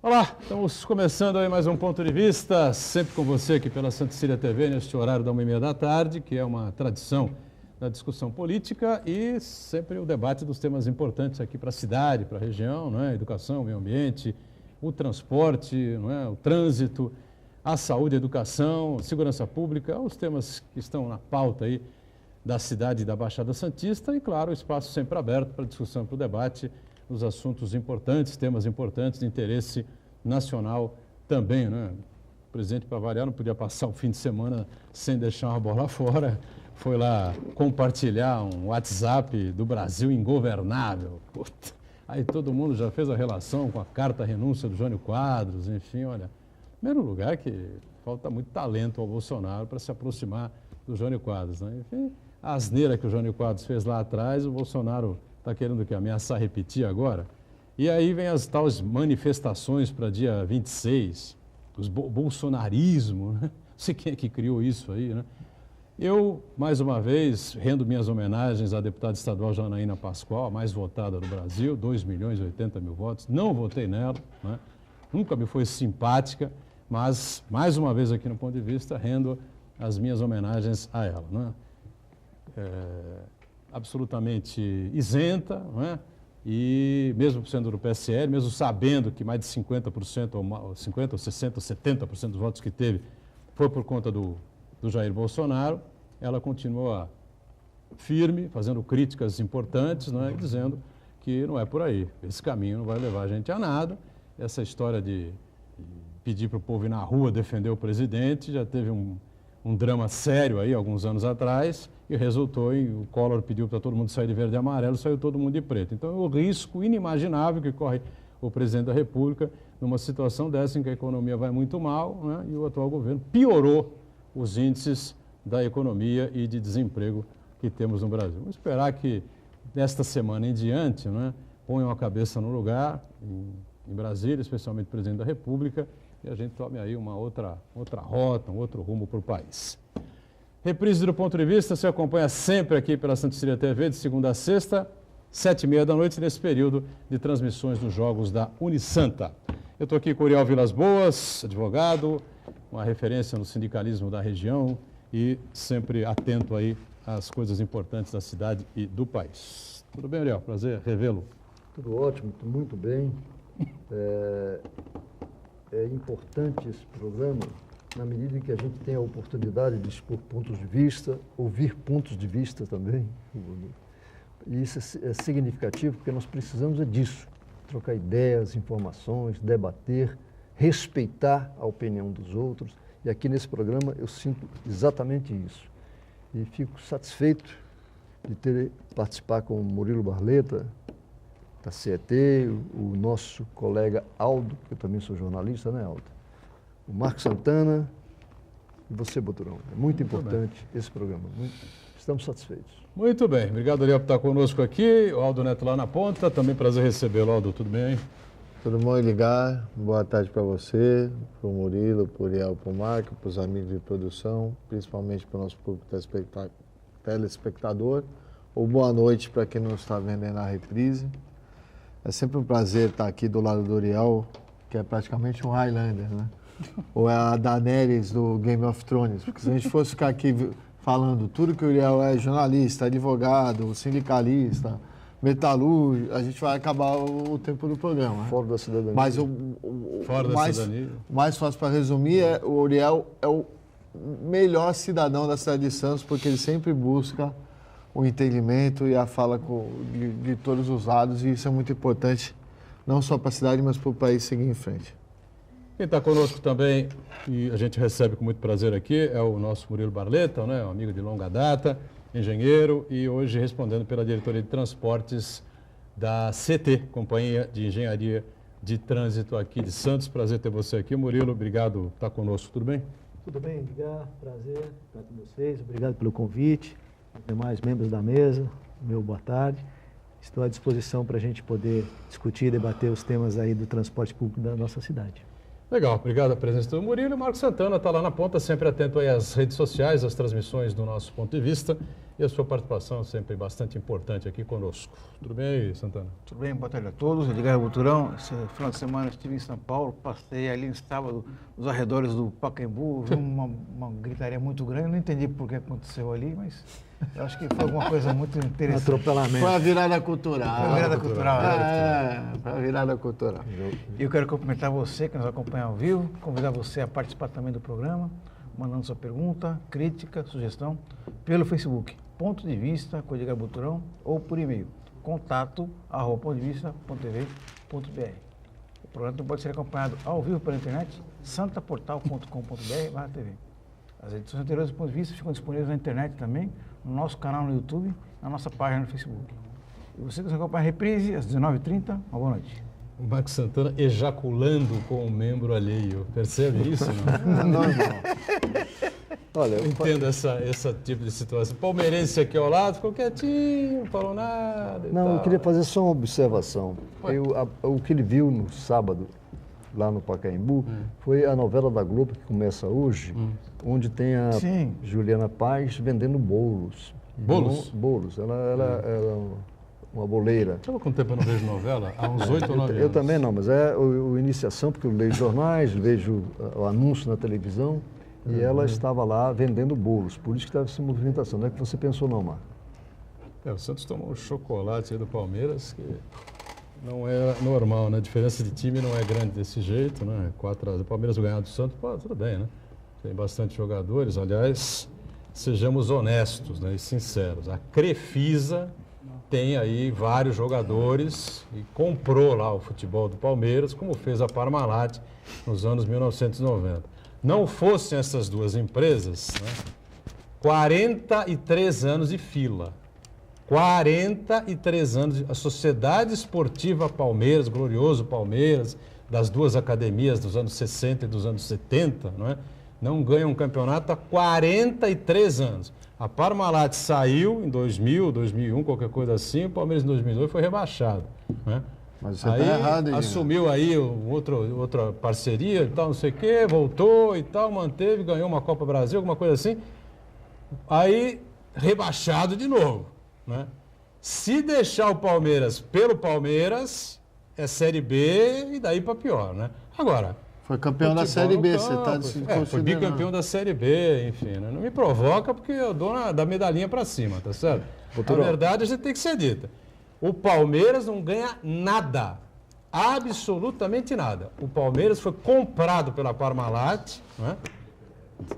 Olá, estamos começando aí mais um Ponto de Vista, sempre com você aqui pela Santa Cecília TV, neste horário da 1h30 da tarde, que é uma tradição da discussão política e sempre o debate dos temas importantes aqui para a cidade, para a região, não é? Educação, meio ambiente, o transporte, não é? O trânsito, a saúde, a educação, segurança pública, os temas que estão na pauta aí da cidade e da Baixada Santista e, claro, o espaço sempre aberto para discussão, para o debate, os assuntos importantes, temas importantes de interesse nacional também, né? O presidente, para variar, não podia passar o fim de semana sem deixar uma bola fora. Foi lá compartilhar um WhatsApp do Brasil ingovernável. Puta. Aí todo mundo já fez a relação com a carta renúncia do Jânio Quadros, enfim, olha. Em primeiro lugar que falta muito talento ao Bolsonaro para se aproximar do Jânio Quadros, né? Enfim, a asneira que o Jânio Quadros fez lá atrás, o Bolsonaro está querendo o quê? Ameaçar repetir agora? E aí vem as tais manifestações para dia 26, o bolsonarismo, né? Não sei quem é que criou isso aí, né? Eu, mais uma vez, rendo minhas homenagens à deputada estadual Janaína Pascoal, a mais votada do Brasil, 2.080.000 votos. Não votei nela, né? Nunca me foi simpática, mas, mais uma vez aqui no Ponto de Vista, rendo as minhas homenagens a ela, né? Absolutamente isenta, não é? E mesmo sendo do PSL, mesmo sabendo que mais de 50%, ou 50%, ou 60%, ou 70% dos votos que teve foi por conta do Jair Bolsonaro, ela continua firme, fazendo críticas importantes, não é? E dizendo que não é por aí, esse caminho não vai levar a gente a nada. Essa história de pedir para o povo ir na rua defender o presidente já teve um drama sério aí, alguns anos atrás, e resultou em o Collor pediu para todo mundo sair de verde e amarelo, saiu todo mundo de preto. Então, é o risco inimaginável que corre o presidente da República numa situação dessa em que a economia vai muito mal, né, e o atual governo piorou os índices da economia e de desemprego que temos no Brasil. Vamos esperar que, desta semana em diante, né, ponham a cabeça no lugar, em Brasília, especialmente o presidente da República, e a gente tome aí uma outra rota, um outro rumo para o país. Reprise do Ponto de Vista, você acompanha sempre aqui pela Santa Cecília TV, de segunda a sexta, 7h30 da noite, nesse período de transmissões dos Jogos da Unisanta. Eu estou aqui com o Uriel Vilas Boas, advogado, uma referência no sindicalismo da região e sempre atento aí às coisas importantes da cidade e do país. Tudo bem, Uriel? Prazer revê-lo. Tudo ótimo, muito bem. É importante esse programa na medida em que a gente tem a oportunidade de expor pontos de vista, ouvir pontos de vista também. E isso é significativo porque nós precisamos disso, trocar ideias, informações, debater, respeitar a opinião dos outros. E aqui nesse programa eu sinto exatamente isso. E fico satisfeito de participar com o Murilo Barleta, da CET, o nosso colega Aldo, que eu também sou jornalista, né, Aldo? O Marco Santana e você, Boturão. É muito importante esse programa. Estamos satisfeitos. Muito bem. Obrigado, Uriel, por estar conosco aqui. O Aldo Neto lá na ponta. Também prazer recebê-lo, Aldo. Tudo bem? Tudo bom, ligar. Boa tarde para você, para o Murilo, para o Uriel, para o Marco, para os amigos de produção, principalmente para o nosso público telespectador. Ou boa noite para quem não está vendo na reprise. É sempre um prazer estar aqui do lado do Uriel, que é praticamente um Highlander, né? Ou é a Daenerys do Game of Thrones, porque se a gente fosse ficar aqui falando tudo que o Uriel é jornalista, advogado, sindicalista, metalúrgico, a gente vai acabar o tempo do programa. Fora da cidadania. Mas o mais fácil para resumir é o Uriel é o melhor cidadão da cidade de Santos, porque ele sempre busca o entendimento e a fala de todos os lados, e isso é muito importante, não só para a cidade, mas para o país seguir em frente. Quem está conosco também, e a gente recebe com muito prazer aqui, é o nosso Murilo Barleta, né? Um amigo de longa data, engenheiro, e hoje respondendo pela diretoria de transportes da CT, Companhia de Engenharia de Trânsito aqui de Santos. Prazer ter você aqui, Murilo. Obrigado por estar conosco. Tudo bem? Tudo bem, Edgar. Prazer estar com vocês. Obrigado pelo convite. Os demais membros da mesa, meu boa tarde. Estou à disposição para a gente poder discutir e debater os temas aí do transporte público da nossa cidade. Legal, obrigado a presença do Murilo. E o Marco Santana está lá na ponta, sempre atento aí às redes sociais, às transmissões do nosso Ponto de Vista. e a sua participação sempre bastante importante aqui conosco. Tudo bem, Santana? Tudo bem, boa tarde a todos. Edgar Buturão. Esse final de semana eu estive em São Paulo, passei ali no sábado, nos arredores do Pacaembu, vi uma gritaria muito grande, não entendi por que aconteceu ali, mas eu acho que foi alguma coisa muito interessante. Atropelamento. Foi a virada cultural. Foi a virada cultural. Foi a virada cultural. E eu quero cumprimentar você que nos acompanha ao vivo, convidar você a participar também do programa, mandando sua pergunta, crítica, sugestão, pelo Facebook, Ponto de Vista com Edgar Buturão, ou por e-mail, contato@pontodevista.tv.br. O programa também pode ser acompanhado ao vivo pela internet, santaportal.com.br/tv. As edições anteriores do Ponto de Vista ficam disponíveis na internet também, no nosso canal no YouTube, na nossa página no Facebook. E você que nos acompanha a reprise, às 19h30, uma boa noite. O Marcos Santana ejaculando com um membro alheio. Percebe isso? Não? Não, não. Olha, Eu entendo esse tipo de situação. Palmeirense aqui ao lado ficou quietinho, não falou nada. e não, eu tal. queria fazer só uma observação. O que ele viu no sábado, lá no Pacaembu, foi a novela da Globo que começa hoje, onde tem a Sim. Juliana Paz vendendo bolos. Bolos? Bolos. Ela era uma boleira. Sabe quanto tempo eu não vejo novela? Há uns 8 ou 9 anos. Eu também não, mas é o iniciação, porque eu leio jornais, vejo o anúncio na televisão, e ela estava lá vendendo bolos. Por isso que estava essa movimentação. Não é que você pensou, não, Marco? O Santos tomou um chocolate aí do Palmeiras, que não é normal, né? A diferença de time não é grande desse jeito, né? 4-0. O Palmeiras ganhar do Santos, pô, tudo bem, né? Tem bastante jogadores. Aliás, sejamos honestos, né, e sinceros. A Crefisa tem aí vários jogadores e comprou lá o futebol do Palmeiras, como fez a Parmalat nos anos 1990. Não fossem essas duas empresas, né, 43 anos de fila. 43 anos. A Sociedade Esportiva Palmeiras, glorioso Palmeiras, das duas academias dos anos 60 e dos anos 70, não ganha um campeonato há 43 anos. A Parmalat saiu em 2000, 2001, qualquer coisa assim, o Palmeiras em 2002 foi rebaixado. Né? Mas você Aí está errado, hein? assumiu aí outra parceria e tal, não sei o quê, voltou e tal, manteve, ganhou uma Copa Brasil, alguma coisa assim. Aí, rebaixado de novo. Né? Se deixar o Palmeiras pelo Palmeiras, é Série B e daí para pior. Né? Agora... Foi campeão da futebol Série no B, campo, você está desconsiderando. foi bicampeão da Série B, enfim, né? Não me provoca porque eu dou da medalhinha para cima, tá certo? A verdade a gente tem que ser dita. O Palmeiras não ganha nada, absolutamente nada. O Palmeiras foi comprado pela Parmalat, né?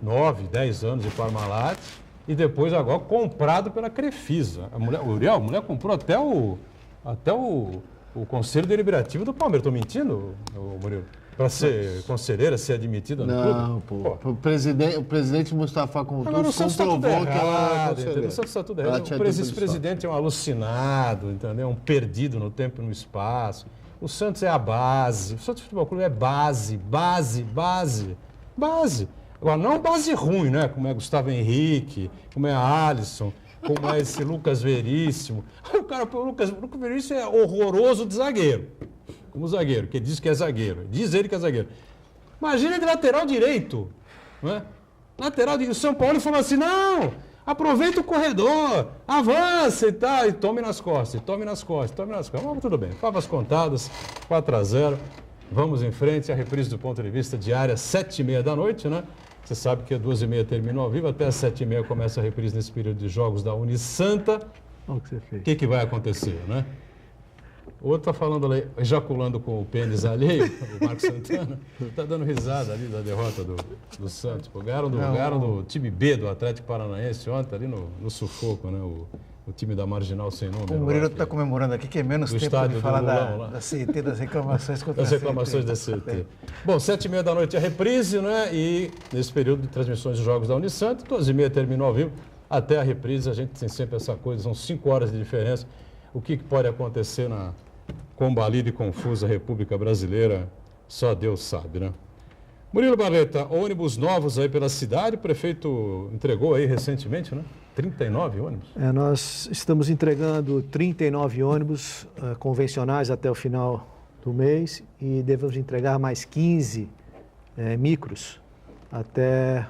9, 10 anos de Parmalat, e depois agora comprado pela Crefisa. A mulher comprou até o Conselho Deliberativo do Palmeiras. Estou mentindo, Murilo? Para ser conselheira, ser admitida no clube? Não, pô. O presidente Mustafa Agora, Contursi o Santos está tudo comprovou que ela era errado, conselheira. entendeu? O Santos está tudo Ela errado. tinha O título de presidente é um alucinado, entendeu? Um perdido no tempo e no espaço. O Santos é a base. O Santos Futebol Clube é base. Agora, não base ruim, né? Como é Gustavo Henrique, como é a Alisson, como é esse Lucas Veríssimo. O cara, o Lucas Veríssimo é horroroso de zagueiro. Como zagueiro, que diz que é zagueiro. Diz ele que é zagueiro. Imagina de lateral direito. Não é? Lateral direito. O São Paulo falou assim, não, aproveita o corredor, avança e tal, e tome nas costas. Mas tudo bem, favas contadas, 4-0. Vamos em frente, a reprise do Ponto de Vista diária, 7h30 da noite, né? Você sabe que às 2h30 termina ao vivo, até às 7h30 começa a reprise nesse período de jogos da Unisanta. Olha o que você fez. O que vai acontecer, né? O outro está falando ali, ejaculando com o pênis alheio, o Marcos Santana, está dando risada ali da derrota do Santos. Pô, ganharam do time B do Atlético Paranaense ontem, ali no sufoco, né? O time da Marginal Sem Número. O Murilo lá, está comemorando aqui, que é menos do tempo estádio de do falar Lulão, lá. da CET, das reclamações contra Das a reclamações da CET. CT. Bom, 7h30 da noite é a reprise, né? E nesse período de transmissões de jogos da Unisanta, 12h30 terminou ao vivo. Até a reprise, a gente tem sempre essa coisa, são 5 horas de diferença. O que pode acontecer na combalida e confusa República Brasileira, só Deus sabe, né? Murilo Barleta, ônibus novos aí pela cidade, o prefeito entregou aí recentemente, né? 39 ônibus. Nós estamos entregando 39 ônibus convencionais até o final do mês e devemos entregar mais 15 micros até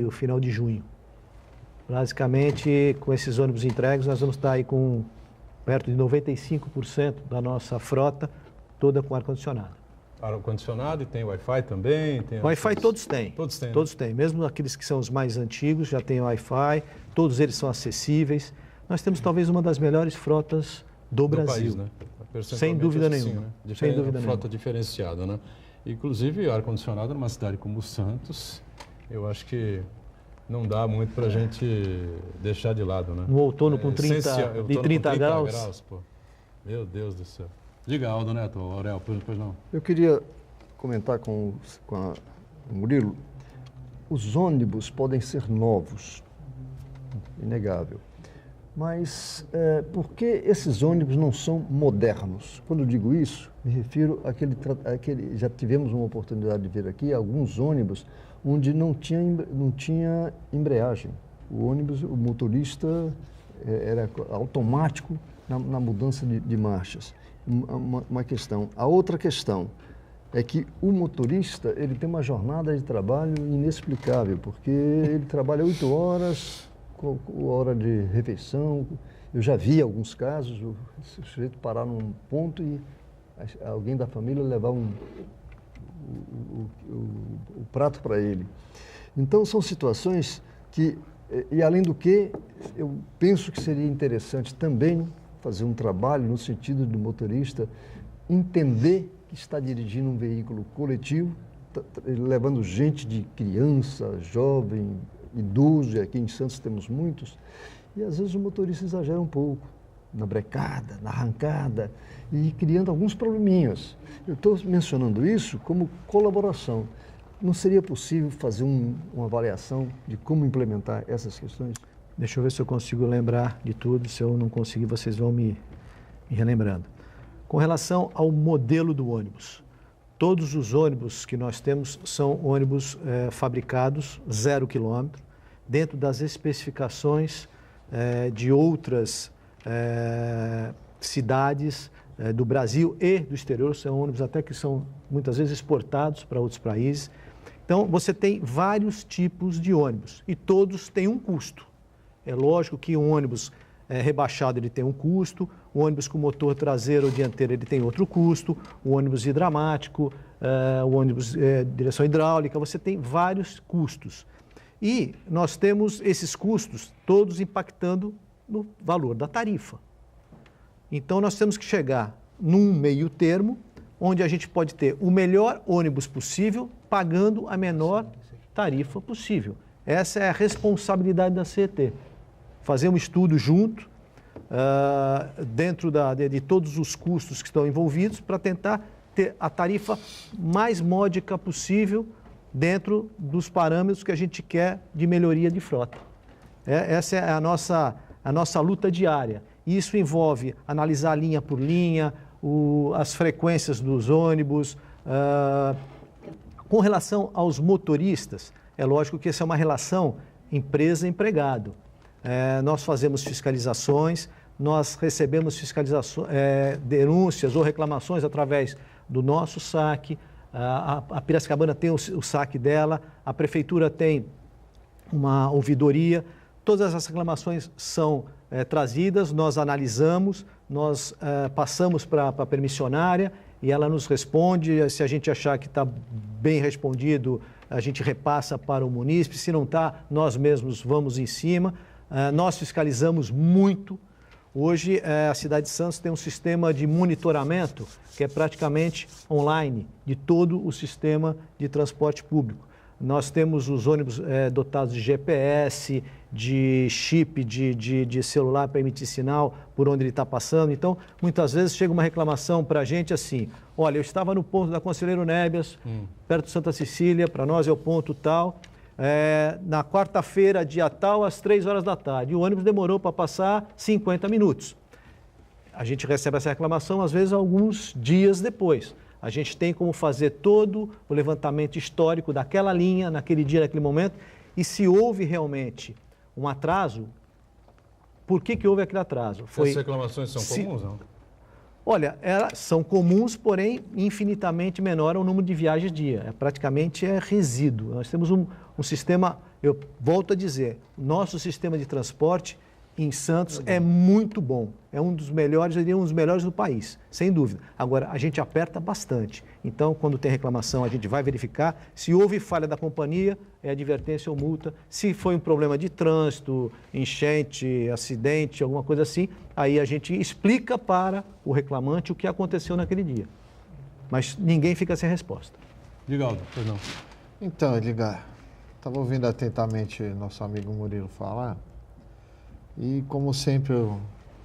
o final de junho. Basicamente, com esses ônibus entregues, nós vamos estar aí com perto de 95% da nossa frota toda com ar-condicionado. Ar-condicionado e tem Wi-Fi também? Wi-Fi todos têm. Todos têm. Todos têm. Mesmo aqueles que são os mais antigos já têm Wi-Fi, todos eles são acessíveis. Nós temos talvez uma das melhores frotas do Brasil. País, né? Sem dúvida nenhuma. Sim, né? Sem dúvida frota nenhuma. diferenciada, né? Inclusive, ar-condicionado numa cidade como Santos, eu acho que não dá muito para a gente deixar de lado, né? No outono com 30 graus. Pô. Meu Deus do céu. Diga, Aldo Neto, Aurel, pois não. Eu queria comentar com o Murilo. Os ônibus podem ser novos, inegável. Mas por que esses ônibus não são modernos? Quando eu digo isso, me refiro àquele já tivemos uma oportunidade de ver aqui alguns ônibus onde não tinha embreagem. O ônibus, o motorista era automático na mudança de marchas. Uma questão. A outra questão é que o motorista ele tem uma jornada de trabalho inexplicável, porque ele trabalha 8 horas, com hora de refeição. Eu já vi alguns casos, o sujeito parar num ponto e alguém da família levar o prato para ele. Então, são situações que, e além do que, eu penso que seria interessante também fazer um trabalho no sentido do motorista entender que está dirigindo um veículo coletivo, levando gente de criança, jovem, idoso, e aqui em Santos temos muitos, e às vezes o motorista exagera um pouco na brecada, na arrancada, e criando alguns probleminhas. Eu estou mencionando isso como colaboração. Não seria possível fazer uma avaliação de como implementar essas questões? Deixa eu ver se eu consigo lembrar de tudo. Se eu não conseguir, vocês vão me relembrando. Com relação ao modelo do ônibus, todos os ônibus que nós temos são ônibus fabricados 0 km, dentro das especificações de outras cidades do Brasil e do exterior. São ônibus até que são muitas vezes exportados para outros países. Então, você tem vários tipos de ônibus e todos têm um custo. É lógico que um ônibus rebaixado ele tem um custo, o ônibus com motor traseiro ou dianteiro ele tem outro custo, o ônibus hidramático, o ônibus direção hidráulica, você tem vários custos. E nós temos esses custos todos impactando no valor da tarifa. Então nós temos que chegar num meio termo, onde a gente pode ter o melhor ônibus possível, pagando a menor tarifa possível. Essa é a responsabilidade da CET. Fazer um estudo junto, dentro de todos os custos que estão envolvidos, para tentar ter a tarifa mais módica possível dentro dos parâmetros que a gente quer de melhoria de frota. Essa é a nossa luta diária. Isso envolve analisar linha por linha, as frequências dos ônibus. Com relação aos motoristas, é lógico que essa é uma relação empresa-empregado. Nós fazemos fiscalizações, nós recebemos denúncias ou reclamações através do nosso SAC, a Piracicabana tem o SAC dela, a Prefeitura tem uma ouvidoria, todas as reclamações são trazidas, nós analisamos, nós passamos para a permissionária e ela nos responde. Se a gente achar que está bem respondido, a gente repassa para o munícipe, se não está, nós mesmos vamos em cima. Nós fiscalizamos muito. Hoje, a cidade de Santos tem um sistema de monitoramento que é praticamente online de todo o sistema de transporte público. Nós temos os ônibus dotados de GPS, de chip de celular para emitir sinal por onde ele está passando. Então, muitas vezes chega uma reclamação para a gente assim: olha, eu estava no ponto da Conselheiro Nébias, perto de Santa Cecília, para nós é o ponto tal, na quarta-feira, dia tal, às 3 horas da tarde. E o ônibus demorou para passar 50 minutos. A gente recebe essa reclamação, às vezes, alguns dias depois. A gente tem como fazer todo o levantamento histórico daquela linha, naquele dia, naquele momento, e se houve realmente um atraso, por que houve aquele atraso? Essas reclamações são comuns, não? Olha, são comuns, porém infinitamente menor ao número de viagens dia. Praticamente é resíduo. Nós temos um sistema Eu volto a dizer, nosso sistema de transporte em Santos é muito bom. É um dos melhores, eu diria um dos melhores do país, sem dúvida. Agora, a gente aperta bastante. Então, quando tem reclamação, a gente vai verificar. Se houve falha da companhia, é advertência ou multa. Se foi um problema de trânsito, enchente, acidente, alguma coisa assim, aí a gente explica para o reclamante o que aconteceu naquele dia. Mas ninguém fica sem resposta. Diga, Aldo, pois não. Então, Edgar, estava ouvindo atentamente nosso amigo Murilo falar. E, como sempre, eu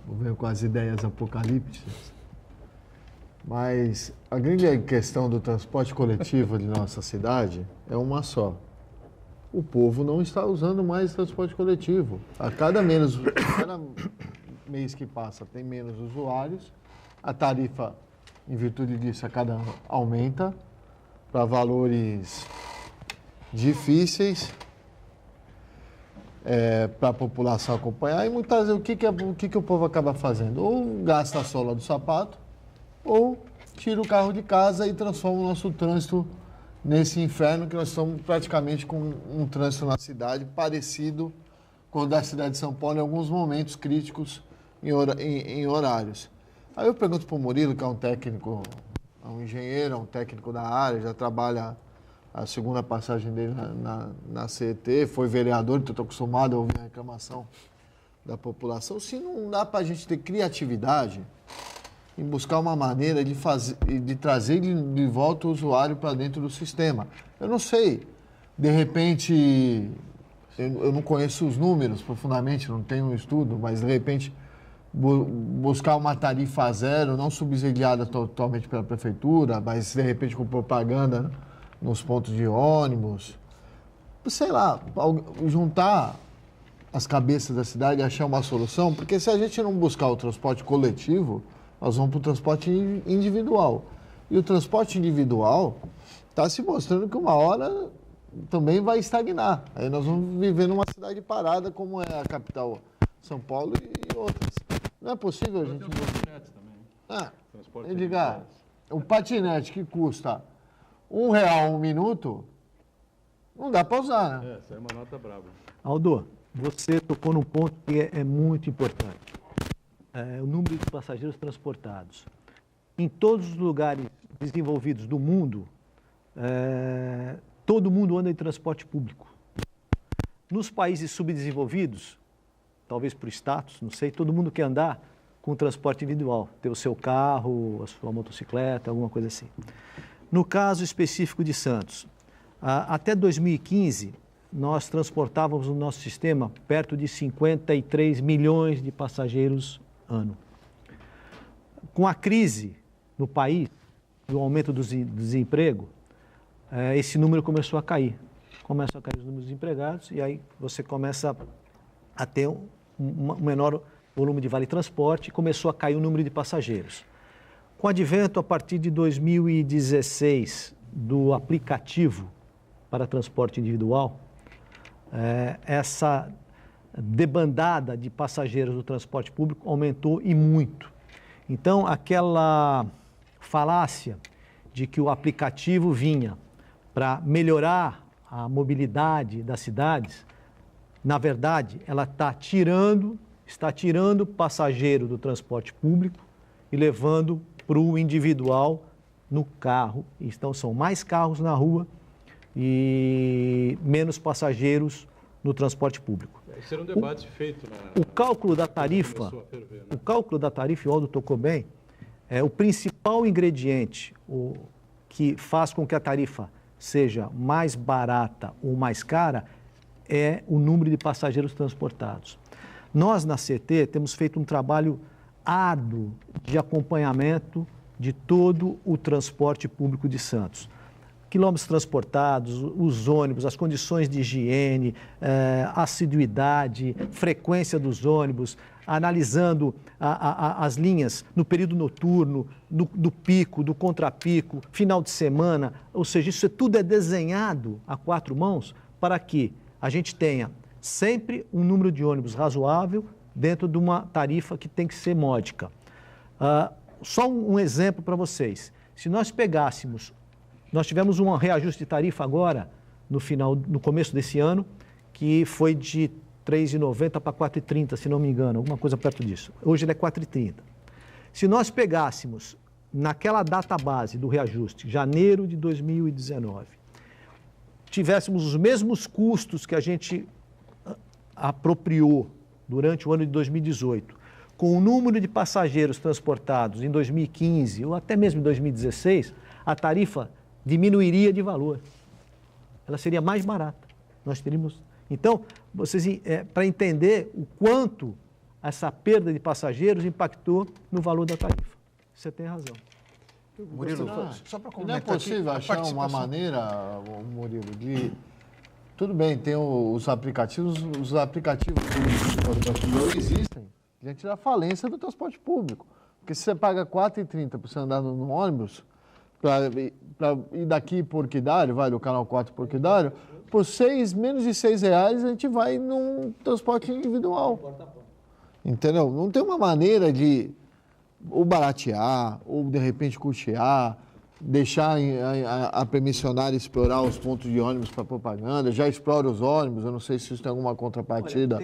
venho com as ideias apocalípticas, mas a grande questão do transporte coletivo de nossa cidade é uma só. O povo não está usando mais transporte coletivo. Cada mês que passa tem menos usuários, a tarifa, em virtude disso, a cada ano aumenta para valores difíceis. Para a população acompanhar, e muitas vezes o que o povo acaba fazendo? Ou gasta a sola do sapato, ou tira o carro de casa e transforma o nosso trânsito nesse inferno que nós estamos praticamente com um trânsito na cidade parecido com o da cidade de São Paulo em alguns momentos críticos em horários. Aí eu pergunto para o Murilo, que é um técnico, um engenheiro, um técnico da área, já trabalha a segunda passagem dele na CET, foi vereador, então estou acostumado a ouvir a reclamação da população. Se não dá para a gente ter criatividade em buscar uma maneira de trazer de volta o usuário para dentro do sistema. Eu não sei, de repente, eu não conheço os números profundamente, não tenho um estudo, mas de repente buscar uma tarifa zero, não subsidiada totalmente pela prefeitura, mas de repente com propaganda, né? Nos pontos de ônibus, sei lá, juntar as cabeças da cidade e achar uma solução, porque se a gente não buscar o transporte coletivo, nós vamos para o transporte individual. E o transporte individual está se mostrando que uma hora também vai estagnar. Aí nós vamos viver numa cidade parada, como é a capital São Paulo e outras. Não é possível a gente... Tem o patinete também. Edgar, o patinete que custa R$1 um minuto, não dá para usar, né? Essa é uma nota brava. Aldo, você tocou num ponto que é muito importante. O número de passageiros transportados. Em todos os lugares desenvolvidos do mundo, todo mundo anda em transporte público. Nos países subdesenvolvidos, talvez por status, não sei, todo mundo quer andar com transporte individual, ter o seu carro, a sua motocicleta, alguma coisa assim. No caso específico de Santos, até 2015, nós transportávamos no nosso sistema perto de 53 milhões de passageiros ano. Com a crise no país, o aumento do desemprego, esse número começou a cair. Começam a cair os números de empregados e aí você começa a ter um menor volume de vale-transporte e começou a cair o número de passageiros. Com o advento, a partir de 2016, do aplicativo para transporte individual, essa debandada de passageiros do transporte público aumentou e muito. Então, aquela falácia de que o aplicativo vinha para melhorar a mobilidade das cidades, na verdade, ela está tirando passageiro do transporte público e levando para o individual no carro. Então, são mais carros na rua e menos passageiros no transporte público. Esse era um debate feito na... O cálculo da tarifa, ferver, né? o cálculo da tarifa, o Aldo tocou bem, o principal ingrediente que faz com que a tarifa seja mais barata ou mais cara é o número de passageiros transportados. Nós, na CT, temos feito um trabalho árduo de acompanhamento de todo o transporte público de Santos. Quilômetros transportados, os ônibus, as condições de higiene, assiduidade, frequência dos ônibus, analisando as linhas no período noturno, do pico, do contrapico, final de semana, ou seja, isso tudo é desenhado a quatro mãos para que a gente tenha sempre um número de ônibus razoável dentro de uma tarifa que tem que ser módica. Só um exemplo para vocês. Se nós pegássemos, nós tivemos um reajuste de tarifa agora, no começo desse ano, que foi de 3,90 para 4,30, se não me engano, alguma coisa perto disso. Hoje ele é 4,30. Se nós pegássemos naquela data base do reajuste, janeiro de 2019, tivéssemos os mesmos custos que a gente apropriou durante o ano de 2018, com o número de passageiros transportados em 2015 ou até mesmo em 2016, a tarifa diminuiria de valor. Ela seria mais barata. Nós teríamos... Então, vocês, para entender o quanto essa perda de passageiros impactou no valor da tarifa. Você tem razão. Murilo, só para Não é comentar possível aqui, achar uma maneira, Murilo, de... Tudo bem, tem os aplicativos do transporte público existem. A gente tira a falência do transporte público. Porque se você paga R$ 4,30 para você andar no ônibus, para ir daqui por Orquidário, vai do canal 4 por Orquidário, por menos de R$ 6,00 a gente vai num transporte individual. Entendeu? Não tem uma maneira de ou baratear, ou de repente custear, deixar a permissionária explorar os pontos de ônibus para propaganda, já explora os ônibus, eu não sei se isso tem alguma contrapartida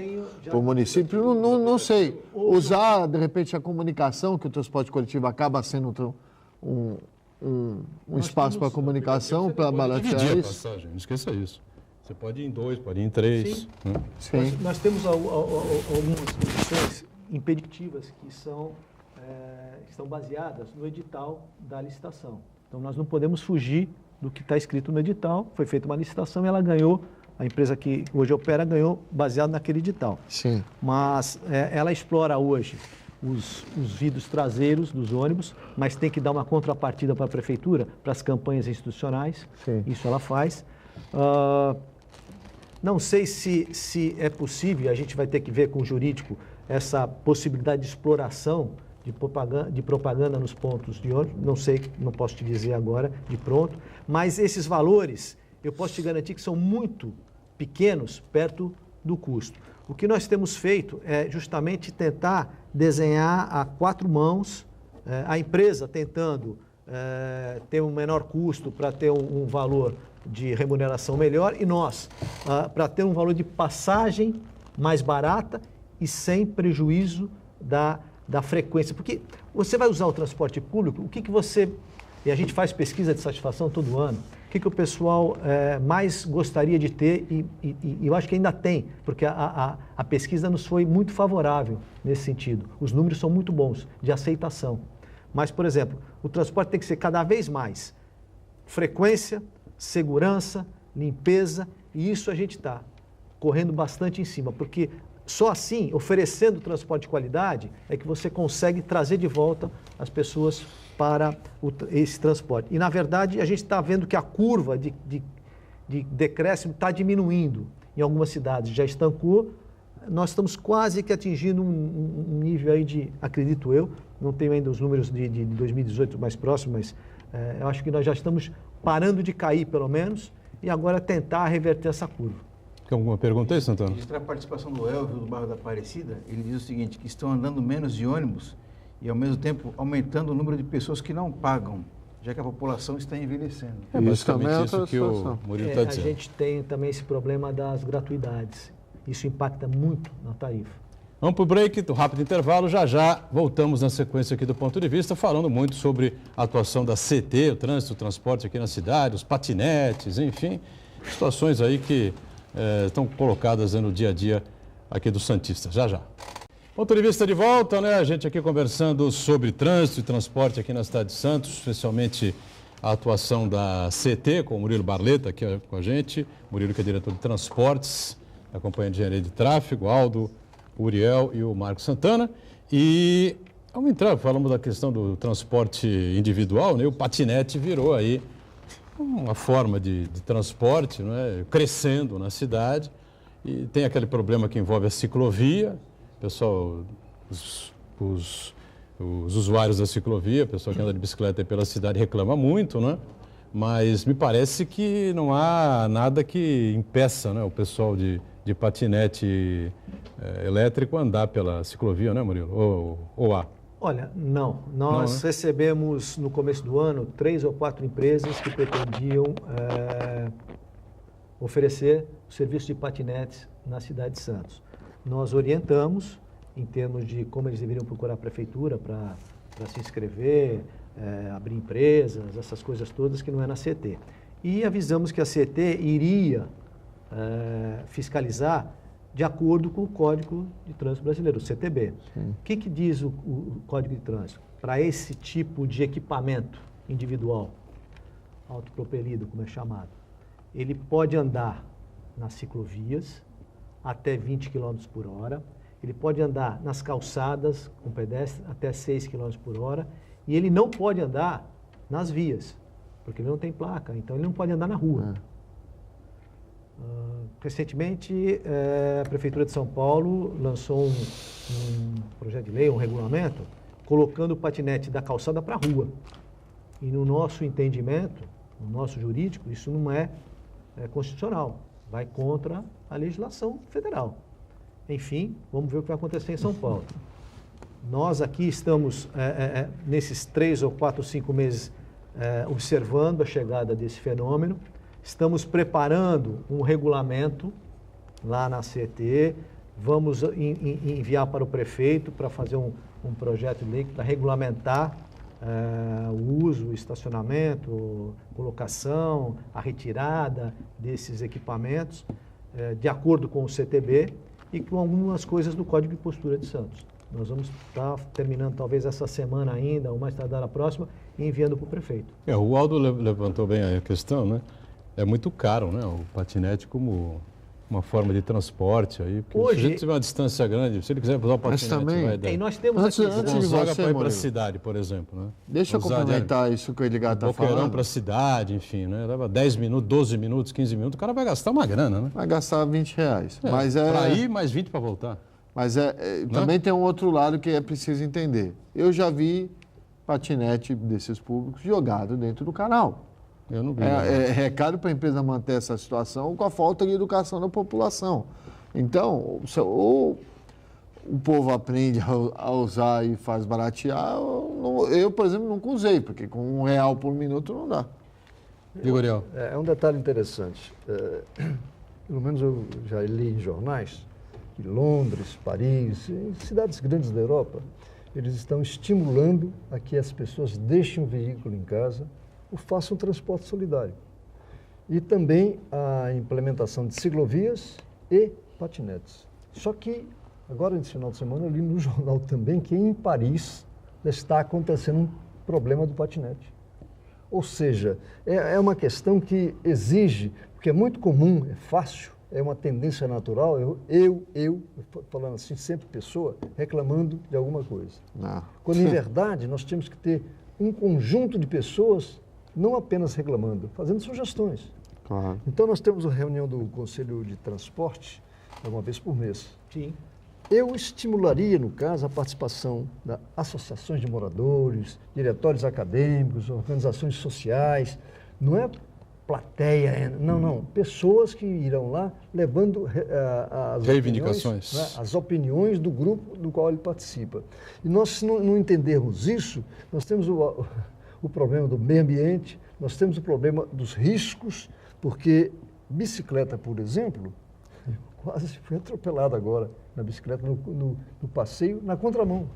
para o município, não sei. Usar, de repente, a comunicação, que o transporte coletivo acaba sendo um espaço para comunicação, para baratear Dividir a isso. passagem, não esqueça isso. Você pode ir em 2, pode ir em 3. Sim. Né? Sim. Nós temos algumas condições impeditivas que estão baseadas no edital da licitação. Então, nós não podemos fugir do que está escrito no edital. Foi feita uma licitação e ela ganhou, a empresa que hoje opera ganhou baseado naquele edital. Sim. Mas ela explora hoje os vidros traseiros dos ônibus, mas tem que dar uma contrapartida para a prefeitura, para as campanhas institucionais. Sim. Isso ela faz. Não sei se é possível, a gente vai ter que ver com o jurídico essa possibilidade de exploração de propaganda nos pontos de ônibus. Não sei, não posso te dizer agora de pronto, mas esses valores eu posso te garantir que são muito pequenos perto do custo. O que nós temos feito é justamente tentar desenhar a 4 mãos, a empresa tentando ter um menor custo para ter um valor de remuneração melhor e nós para ter um valor de passagem mais barata e sem prejuízo da frequência. Porque você vai usar o transporte público, o que você... E a gente faz pesquisa de satisfação todo ano. O que o pessoal mais gostaria de ter e eu acho que ainda tem, porque a pesquisa nos foi muito favorável nesse sentido. Os números são muito bons de aceitação. Mas, por exemplo, o transporte tem que ser cada vez mais frequência, segurança, limpeza, e isso a gente está correndo bastante em cima, porque só assim, oferecendo transporte de qualidade, é que você consegue trazer de volta as pessoas para esse transporte. E, na verdade, a gente está vendo que a curva de decréscimo está diminuindo em algumas cidades, já estancou. Nós estamos quase que atingindo um nível aí de, acredito eu, não tenho ainda os números de 2018 mais próximos, mas eu acho que nós já estamos parando de cair, pelo menos, e agora tentar reverter essa curva. Tem alguma pergunta aí, Santana? Registrar a participação do Elvio, do bairro da Aparecida, ele diz o seguinte, que estão andando menos de ônibus e, ao mesmo tempo, aumentando o número de pessoas que não pagam, já que a população está envelhecendo. É basicamente isso que o Murilo está dizendo. A gente tem também esse problema das gratuidades. Isso impacta muito na tarifa. Vamos para o break, rápido intervalo, já voltamos na sequência aqui do Ponto de Vista, falando muito sobre a atuação da CT, o trânsito, o transporte aqui na cidade, os patinetes, enfim, situações aí que estão colocadas no dia a dia aqui do Santista. Já. Ponto de Vista de volta, né? A gente aqui conversando sobre trânsito e transporte aqui na cidade de Santos, especialmente a atuação da CT, com o Murilo Barleta aqui com a gente, Murilo que é diretor de transportes, da Companhia de Engenharia de Tráfego, Aldo, o Uriel e o Marcos Santana. E vamos entrar, falamos da questão do transporte individual, né? O patinete virou aí uma forma de transporte, né? Crescendo na cidade. E tem aquele problema que envolve a ciclovia, pessoal, os usuários da ciclovia, o pessoal que anda de bicicleta aí pela cidade reclama muito, né? Mas me parece que não há nada que impeça, né, o pessoal de patinete elétrico andar pela ciclovia, né, Murilo? Ou há? Olha, não. Nós recebemos no começo do ano 3 ou 4 empresas que pretendiam oferecer o serviço de patinetes na cidade de Santos. Nós orientamos em termos de como eles deveriam procurar a prefeitura para se inscrever, abrir empresas, essas coisas todas que não é na CET. E avisamos que a CET iria fiscalizar de acordo com o Código de Trânsito Brasileiro, o CTB. O que diz o Código de Trânsito? Para esse tipo de equipamento individual, autopropelido, como é chamado, ele pode andar nas ciclovias até 20 km por hora, ele pode andar nas calçadas com pedestre até 6 km por hora e ele não pode andar nas vias, porque ele não tem placa, então ele não pode andar na rua. Recentemente, a Prefeitura de São Paulo lançou um projeto de lei, um regulamento, colocando o patinete da calçada para a rua. E no nosso entendimento, no nosso jurídico, isso não é constitucional, vai contra a legislação federal. Enfim, vamos ver o que vai acontecer em São Paulo. Nós aqui estamos, nesses 3 ou 4, 5 meses, observando a chegada desse fenômeno, estamos preparando um regulamento lá na CET, vamos enviar para o prefeito para fazer um projeto de lei para regulamentar o uso, o estacionamento, colocação, a retirada desses equipamentos, de acordo com o CTB e com algumas coisas do Código de Postura de Santos. Nós vamos estar terminando talvez essa semana ainda, ou mais tardar a próxima, e enviando para o prefeito. O Aldo levantou bem a questão, né? É muito caro, né? O patinete como uma forma de transporte aí. Porque Hoje, se a gente tiver uma distância grande, se ele quiser usar o patinete, também, vai dar. E nós temos aqui... Antes de Gonzaga você, para ir para a Murilo. cidade, por exemplo, né? Deixa eu complementar isso que o Edgar está Boqueirão falando. para a cidade, enfim, né? Leva 10 minutos, 12 minutos, 15 minutos, o cara vai gastar uma grana, né? Vai gastar R$20. Para ir, mais 20 para voltar. Mas também tem um outro lado que é preciso entender. Eu já vi patinete desses públicos jogado dentro do canal. Eu não vi. É recado para a empresa manter essa situação com a falta de educação da população. Então, ou o povo aprende a usar e faz baratear, eu, por exemplo, nunca usei, porque com R$1 por minuto não dá. Vigoriel. É um detalhe interessante. Pelo menos eu já li em jornais que Londres, Paris, em cidades grandes da Europa, eles estão estimulando a que as pessoas deixem o veículo em casa ou façam transporte solidário. E também a implementação de ciclovias e patinetes. Só que, agora nesse final de semana, eu li no jornal também que em Paris está acontecendo um problema do patinete. Ou seja, é uma questão que exige, porque é muito comum, é fácil, é uma tendência natural, eu falando assim, sempre pessoa, reclamando de alguma coisa. Não. Quando, em verdade, nós temos que ter um conjunto de pessoas, não apenas reclamando, fazendo sugestões. Claro. Então, nós temos a reunião do Conselho de Transporte, uma vez por mês. Sim. Eu estimularia, no caso, a participação das associações de moradores, diretórios acadêmicos, organizações sociais, não é plateia, não, pessoas que irão lá levando as reivindicações, opiniões, né, as opiniões do grupo do qual ele participa. E nós, se não entendermos isso, nós temos o problema do meio ambiente, nós temos o problema dos riscos, porque bicicleta, por exemplo, quase fui atropelado agora na bicicleta, no passeio, na contramão.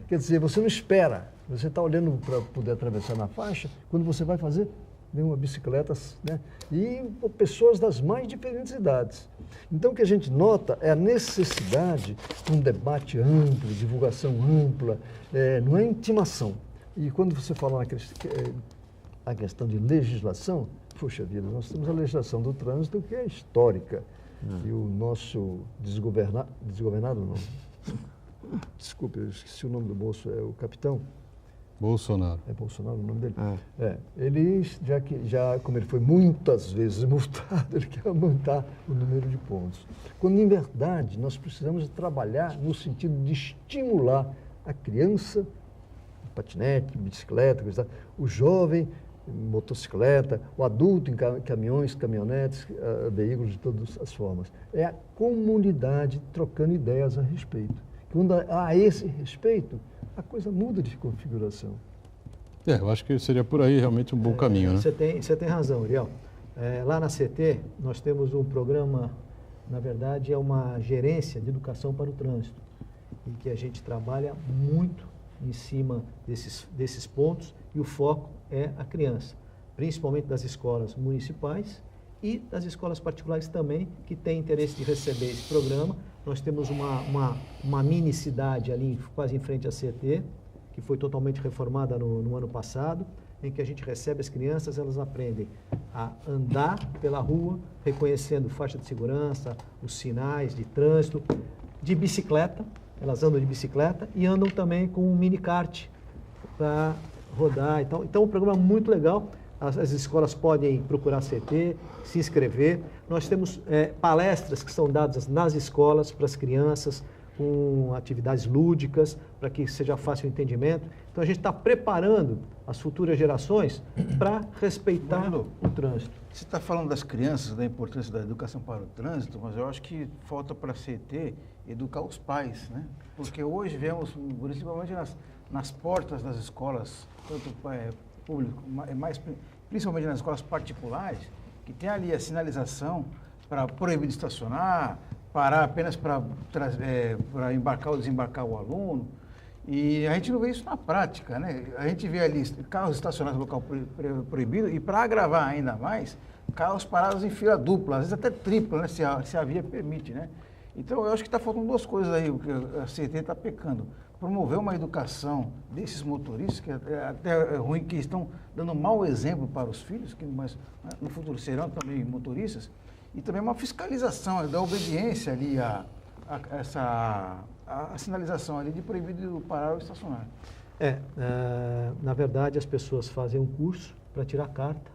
Quer dizer, você não espera, você está olhando para poder atravessar na faixa, quando você vai fazer, vem uma bicicleta, né? E pessoas das mais diferentes idades. Então, o que a gente nota é a necessidade de um debate amplo, divulgação ampla, não é intimação. E quando você fala a questão de legislação, puxa vida, nós temos a legislação do trânsito que é histórica. E o nosso desgovernado não. Desculpe, eu esqueci o nome do moço, é o capitão. Bolsonaro. É Bolsonaro o nome dele? Ele, já como ele foi muitas vezes multado, ele quer aumentar o número de pontos. Quando, em verdade, nós precisamos trabalhar no sentido de estimular a criança, patinete, bicicleta, o jovem, motocicleta, o adulto em caminhões, caminhonetes, veículos de todas as formas. É a comunidade trocando ideias a respeito. Quando há esse respeito, a coisa muda de configuração. Eu acho que seria por aí realmente um bom caminho, né? Você tem razão, Uriel. Lá na CT, nós temos um programa, na verdade, é uma gerência de educação para o trânsito, em que a gente trabalha muito em cima desses pontos e o foco é a criança, principalmente das escolas municipais e das escolas particulares também, que têm interesse de receber esse programa. Nós temos uma mini cidade ali, quase em frente à CT, que foi totalmente reformada no ano passado, em que a gente recebe as crianças, elas aprendem a andar pela rua, reconhecendo faixa de segurança, os sinais de trânsito, de bicicleta, elas andam de bicicleta e andam também com um mini kart para rodar. Então, um programa muito legal. As escolas podem procurar CT, se inscrever. Nós temos palestras que são dadas nas escolas para as crianças, com atividades lúdicas, para que seja fácil o entendimento. Então, a gente está preparando as futuras gerações para respeitar o trânsito. Você está falando das crianças, da importância da educação para o trânsito, mas eu acho que falta para a CT educar os pais, né? Porque hoje vemos, principalmente nas portas das escolas, tanto público, principalmente nas escolas particulares, que tem ali a sinalização para proibir de estacionar, parar apenas para embarcar ou desembarcar o aluno. E a gente não vê isso na prática, né? A gente vê ali carros estacionados no local proibido e, para agravar ainda mais, carros parados em fila dupla, às vezes até tripla, né? Se a via permite, né? Então, eu acho que está faltando duas coisas aí, o que a CT está pecando. Promover uma educação desses motoristas, que é até ruim que estão dando mau exemplo para os filhos, mas no futuro serão também motoristas, e também uma fiscalização da obediência ali a sinalização ali de proibido parar ou estacionar. Na verdade, as pessoas fazem um curso para tirar carta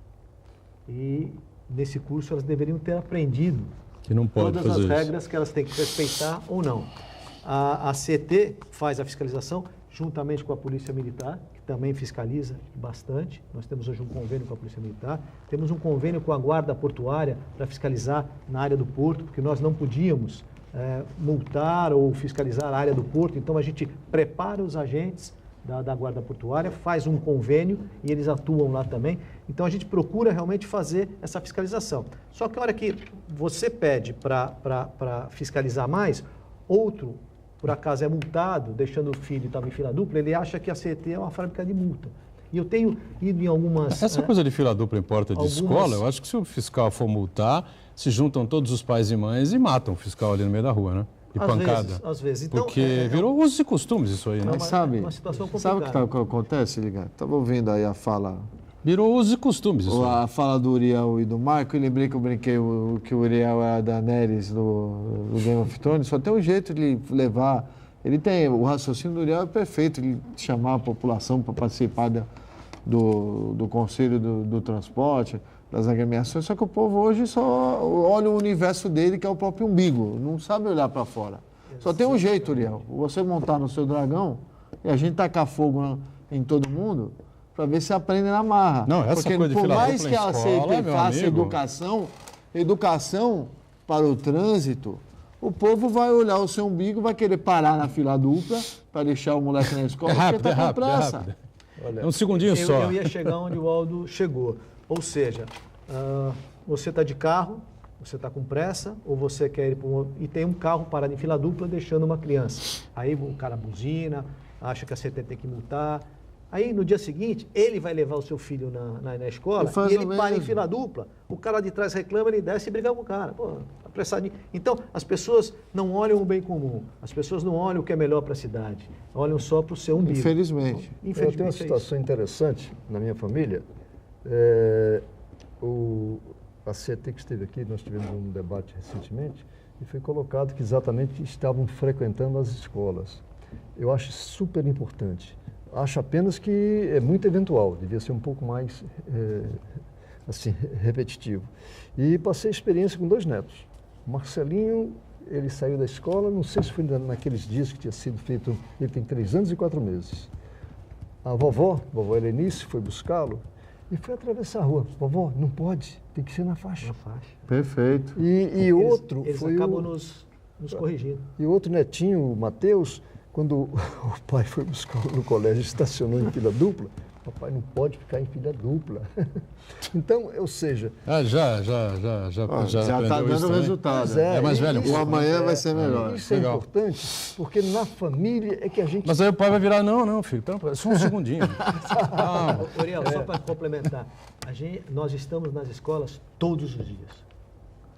e nesse curso elas deveriam ter aprendido que não pode todas as regras que elas têm que respeitar ou não. A CT faz a fiscalização juntamente com a Polícia Militar, que também fiscaliza bastante. Nós temos hoje um convênio com a Polícia Militar, temos um convênio com a Guarda Portuária para fiscalizar na área do porto, porque nós não podíamos multar ou fiscalizar a área do porto, então a gente prepara os agentes da Guarda Portuária, faz um convênio e eles atuam lá também. Então a gente procura realmente fazer essa fiscalização. Só que a hora que você pede para fiscalizar mais, outro, por acaso, é multado, deixando o filho estar em fila dupla, ele acha que a CT é uma fábrica de multa. E eu tenho ido em algumas... Essa coisa de fila dupla em porta de escola, eu acho que se o fiscal for multar, se juntam todos os pais e mães e matam o fiscal ali no meio da rua, né? De pancada. Às vezes. Então, porque virou usos e costumes isso aí, né? Mas sabe o que acontece, Liga? Estava ouvindo aí a fala... Virou usos e costumes isso aí. A fala do Uriel e do Marco, eu lembrei que eu brinquei que o Uriel era da Daenerys do Game of Thrones, só tem um jeito de levar... O raciocínio do Uriel é perfeito, ele chamar a população para participar do conselho do transporte, das agremiações, só que o povo hoje só olha o universo dele, que é o próprio umbigo, não sabe olhar para fora. Só tem um jeito, Uriel, você montar no seu dragão e a gente tacar fogo em todo mundo para ver se aprende na marra. Não, essa porque coisa de por fila mais dupla que em a escola, CT faça educação para o trânsito, o povo vai olhar o seu umbigo, vai querer parar na fila dupla para deixar o moleque na escola, porque está com pressa. É um segundinho só. Eu ia chegar onde o Aldo chegou. Ou seja, você está de carro, você está com pressa, ou você quer ir para e tem um carro parado em fila dupla deixando uma criança. Aí o cara buzina, acha que a CT tem que multar. Aí no dia seguinte, ele vai levar o seu filho na escola e ele para em fila dupla. O cara de trás reclama, ele desce e briga com o cara. Pô, apressadinho. Então, as pessoas não olham o bem comum. As pessoas não olham o que é melhor para a cidade. Olham só para o seu umbigo. Infelizmente. Eu tenho uma situação interessante na minha família. A CT que esteve aqui, nós tivemos um debate recentemente, e foi colocado que exatamente estavam frequentando as escolas. Eu acho super importante. Acho apenas que é muito eventual, devia ser um pouco mais assim, repetitivo. E passei experiência com 2 netos. O Marcelinho, ele saiu da escola, não sei se foi naqueles dias que tinha sido feito, ele tem 3 anos e 4 meses. A vovó Helenice, foi buscá-lo e foi atravessar a rua. Vovó, não pode, tem que ser na faixa. Na faixa. Perfeito. E outro eles foi acabam nos corrigindo. E o outro netinho, o Matheus, quando o pai foi buscar no colégio, estacionou em fila dupla, Papai não pode ficar em fila dupla. Então, ou seja... Já está aprendeu isso dando também? resultado. É mais velho. O amanhã vai ser melhor. Isso é Legal. importante, porque na família é que a gente... Mas aí o pai vai virar, não, filho, só um segundinho. Uriel, só para complementar, nós estamos nas escolas todos os dias.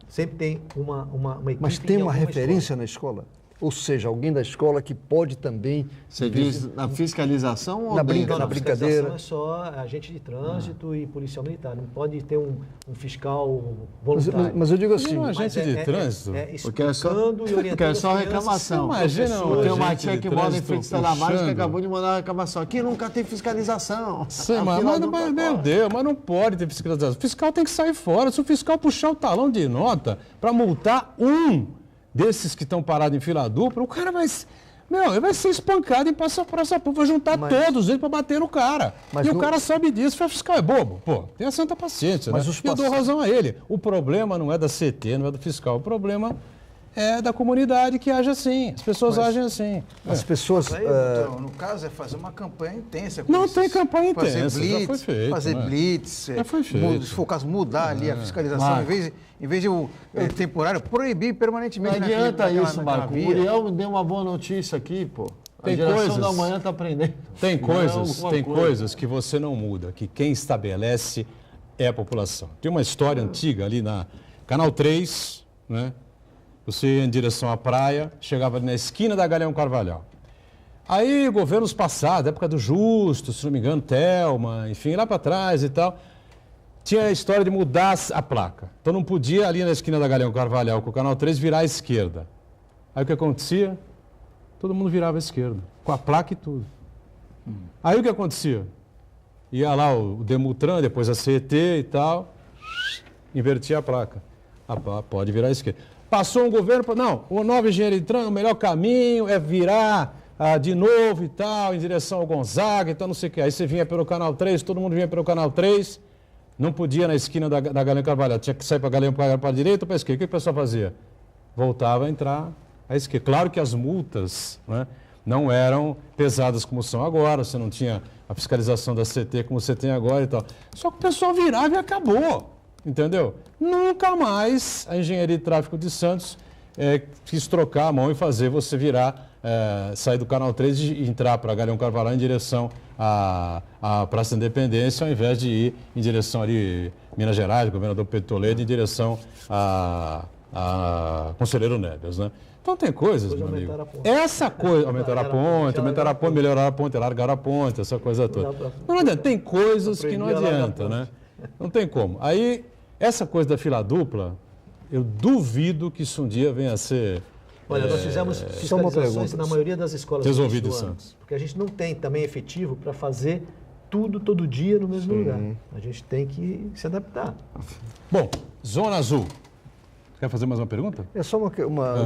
Sempre tem uma equipe. Mas tem em uma alguma referência na escola? Ou seja, alguém da escola que pode também... Você diz na fiscalização ou Na dentro? na brincadeira. É só agente de trânsito e policial militar. Não pode ter um fiscal voluntário. Mas eu digo assim... Não, agente de trânsito. Porque é só, explicando e orientando porque é só as crianças. reclamação. Imagina Porque um o agente Matia de que mora em trânsito frente da Mágica puxando. acabou de mandar uma reclamação. Aqui nunca tem fiscalização. Sim, A mas, fila mas, dupla mas, corre. meu Deus, mas não pode ter fiscalização. O fiscal tem que sair fora. Se o fiscal puxar o talão de nota para multar um desses que estão parados em fila dupla, o cara vai... Ele vai ser espancado em praça pública, vai juntar todos eles para bater no cara. Mas E o no- cara sabe disso, o fiscal é bobo. Pô, tenha santa paciência, Mas né? os E eu dou razão a ele. O problema não é da CT, não é do fiscal. O problema é da comunidade que age assim. As pessoas agem assim. As pessoas... Aí, doutor, no caso, é fazer uma campanha intensa. com Não esses- tem campanha fazer intensa, já blitz, foi feito, Fazer né? blitz. Já foi feito. Se for o caso, mudar ali a fiscalização. Marco. Em vez de o temporário, proibir permanentemente. Não adianta naquela isso, Marco. O via. Uriel me deu uma boa notícia aqui, pô. Tem a geração coisas- da manhã está aprendendo. Tem Não, coisas, alguma tem coisa. coisas que você não muda, que quem estabelece é a população. Tem uma história antiga ali na Canal 3, né? Você ia em direção à praia, chegava ali na esquina da Galeão Carvalhal. Aí, governos passados, época do Justo, se não me engano, Thelma, enfim, lá para trás e tal, tinha a história de mudar a placa. Então não podia ali na esquina da Galeão Carvalhal com o Canal 3 virar à esquerda. Aí o que acontecia? Todo mundo virava à esquerda, com a placa e tudo. Aí o que acontecia? Ia lá o Demutran, depois a CET e tal, invertia a placa. Pode virar à esquerda. Passou um governo, não, o novo engenheiro entrando, o melhor caminho é virar de novo e tal, em direção ao Gonzaga, então não sei o que. Aí você vinha pelo Canal 3, todo mundo vinha pelo Canal 3, não podia na esquina da Galeão Carvalhal, tinha que sair para a Galeão para a direita ou para a esquerda. O que o pessoal fazia? Voltava a entrar à esquerda. Claro que as multas, né, não eram pesadas como são agora, você não tinha a fiscalização da CT como você tem agora e tal. Só que o pessoal virava e acabou, entendeu? Nunca mais a Engenharia de Tráfego de Santos quis trocar a mão e fazer você virar, sair do Canal 3 e entrar para Galeão Carvalhal em direção à Praça da Independência, ao invés de ir em direção ali, Minas Gerais, governador Pedro Toledo, em direção a Conselheiro Neves, né? Então tem coisas, meu amigo. Essa coisa, aumentar a ponte, melhorar a ponte, largar a ponte, essa coisa toda. Não adianta, tem coisas que não adianta, né? Não tem como. Aí, essa coisa da fila dupla, eu duvido que isso um dia venha a ser... Olha, nós fizemos Só uma fiscalizações pergunta. na maioria das escolas Resolvido no em início do ano, Santos. porque a gente não tem também efetivo para fazer tudo todo dia no mesmo lugar. A gente tem que se adaptar. Bom, Zona Azul. Quer fazer mais uma pergunta? É só uma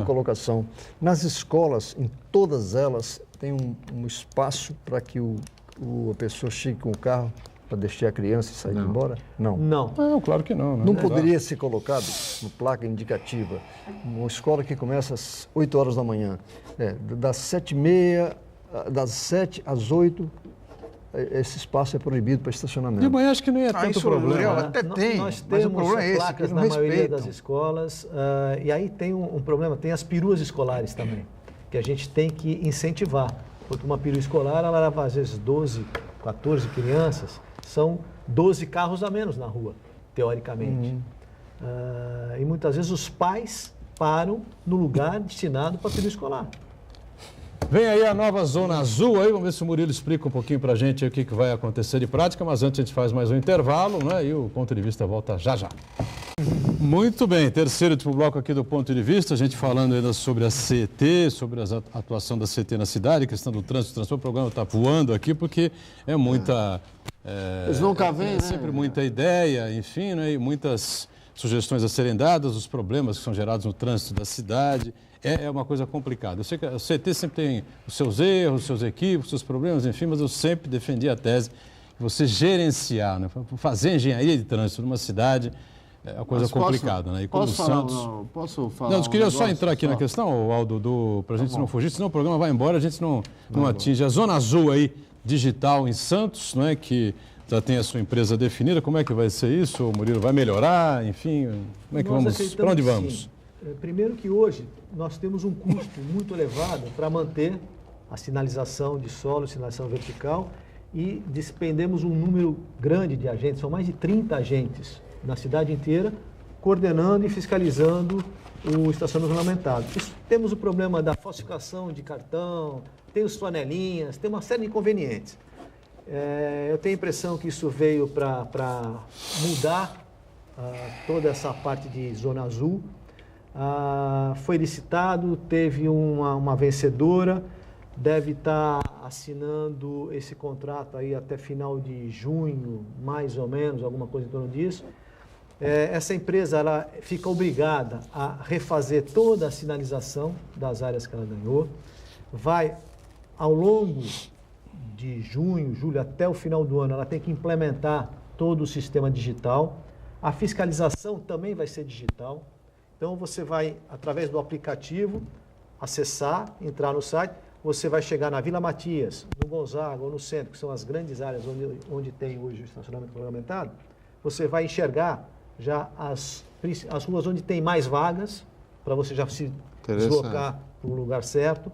colocação. Nas escolas, em todas elas, tem um espaço para que a pessoa chegue com o carro para deixar a criança e sair embora? Não. Não. Não, claro que não. Né? Não poderia ser colocado uma placa indicativa, uma escola que começa às 8 horas da manhã, das 7h30, das 7 às 8, esse espaço é proibido para De uriel manhã acho que não é tanto isso, problema. Uriel, né? até Nós tem, mas temos o problema é esse, placas que não na maioria respeitam. das escolas, e aí tem um problema, tem as peruas escolares também, que a gente tem que incentivar, porque uma perua escolar, ela leva às vezes 12, 14 crianças, são 12 carros a menos na rua, teoricamente. E muitas vezes os pais param no lugar destinado para a perua escolar. Vem aí a nova Zona Azul, aí, vamos ver se o Murilo explica um pouquinho pra gente aí o que vai acontecer de prática, mas antes a gente faz mais um intervalo, né? E o Ponto de Vista volta já já. Muito bem, terceiro e último bloco aqui do Ponto de Vista, a gente falando ainda sobre a CET, sobre a atuação da CET na cidade, questão do trânsito, o transporte, o programa está voando aqui porque é muita... Eles nunca vêm, né? Sempre muita ideia, enfim, né? E muitas sugestões a serem dadas, os problemas que são gerados no trânsito da cidade. É uma coisa complicada. Eu sei que a CET sempre tem os seus erros, os seus equívocos, os seus problemas, enfim, mas eu sempre defendi a tese que você gerenciar, né? Fazer engenharia de trânsito numa cidade é uma coisa complicada, né? E como posso o falar, Santos... posso falar? Não, eu queria só negócio? entrar aqui na questão, Aldo, para a gente não fugir, senão o programa vai embora, a gente não atinge. A Zona Azul aí, digital em Santos, não é, que já tem a sua empresa definida, como é que vai ser isso? O Murilo vai melhorar, enfim, como é que vamos, para onde vamos? Primeiro que hoje nós temos um custo muito elevado para manter a sinalização de solo, sinalização vertical, e despendemos um número grande de agentes, são mais de 30 agentes na cidade inteira, coordenando e fiscalizando o estacionamento regulamentado. Temos o problema da falsificação de cartão, tem os flanelinhas, tem uma série de inconvenientes. Eu tenho a impressão que isso veio para mudar toda essa parte de Zona Azul. Foi licitado, teve uma vencedora, deve estar assinando esse contrato aí até final de junho, mais ou menos, alguma coisa em torno disso. Essa empresa ela fica obrigada a refazer toda a sinalização das áreas que ela ganhou. Vai, ao longo de junho, julho, até o final do ano, ela tem que implementar todo o sistema digital. A fiscalização também vai ser digital. Então, você vai, através do aplicativo, acessar, entrar no site, você vai chegar na Vila Matias, no Gonzaga ou no centro, que são as grandes áreas onde tem hoje o estacionamento regulamentado, você vai enxergar já as ruas onde tem mais vagas, para você já se deslocar para o lugar certo.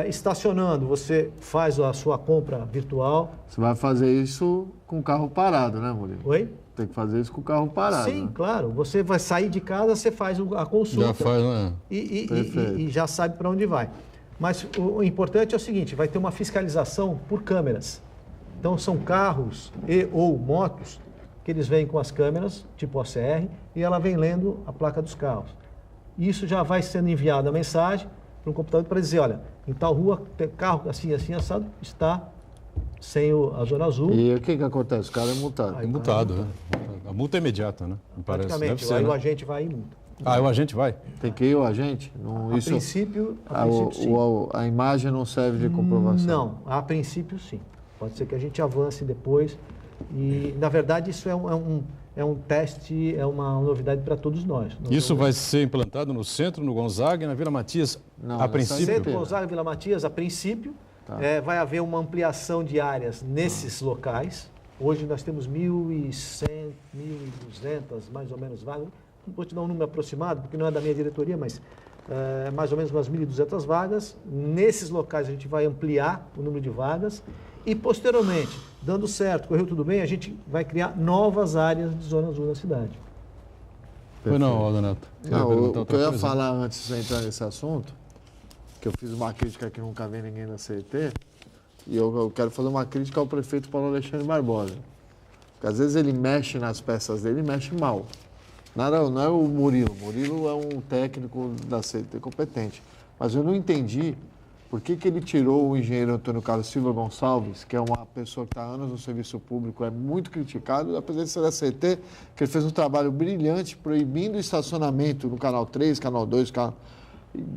Estacionando, você faz a sua compra virtual. Você vai fazer isso com o carro parado, né, Murilo? Oi? Tem que fazer isso com o carro parado. Sim, né? claro. Você vai sair de casa, você faz a consulta. Já faz, né? E já sabe para onde vai. Mas o importante é o seguinte, vai ter uma fiscalização por câmeras. Então, são carros ou motos que eles vêm com as câmeras, tipo OCR, e ela vem lendo a placa dos carros. Isso já vai sendo enviada a mensagem para um computador para dizer, olha, em tal rua, tem carro assim, assim, assado, está sem a Zona Azul. E o que acontece? O cara é multado. É multado, né? A multa é imediata, né? Me parece. Praticamente, Deve ser, aí né? o agente vai e multa. O agente vai? Tem que ir o agente? Não, A princípio, sim. A imagem não serve de comprovação? Não, a princípio sim. Pode ser que a gente avance depois. E, na verdade, isso é um teste, é uma novidade para todos nós. Isso vai ser implantado no centro, no Gonzaga e na Vila Matias, a princípio? Centro, Gonzaga e Vila Matias, a princípio. Tá. Vai haver uma ampliação de áreas nesses locais. Hoje nós temos 1.100, 1.200, mais ou menos, vagas. Não vou te dar um número aproximado, porque não é da minha diretoria, mas mais ou menos umas 1.200 vagas. Nesses locais a gente vai ampliar o número de vagas e, posteriormente, dando certo, correu tudo bem, a gente vai criar novas áreas de Zona Azul na cidade. Foi não, Aldo Neto. Não, o que eu ia falar antes de entrar nesse assunto, que eu fiz uma crítica que nunca vi ninguém da CET, e eu quero fazer uma crítica ao prefeito Paulo Alexandre Barbosa. Porque às vezes ele mexe nas peças dele e mexe mal. Não é o Murilo. O Murilo é um técnico da CET competente. Mas eu não entendi por que ele tirou o engenheiro Antônio Carlos Silva Gonçalves, que é uma pessoa que está há anos no serviço público, é muito criticado, apesar de ser da CET, que ele fez um trabalho brilhante proibindo o estacionamento no Canal 3, Canal 2,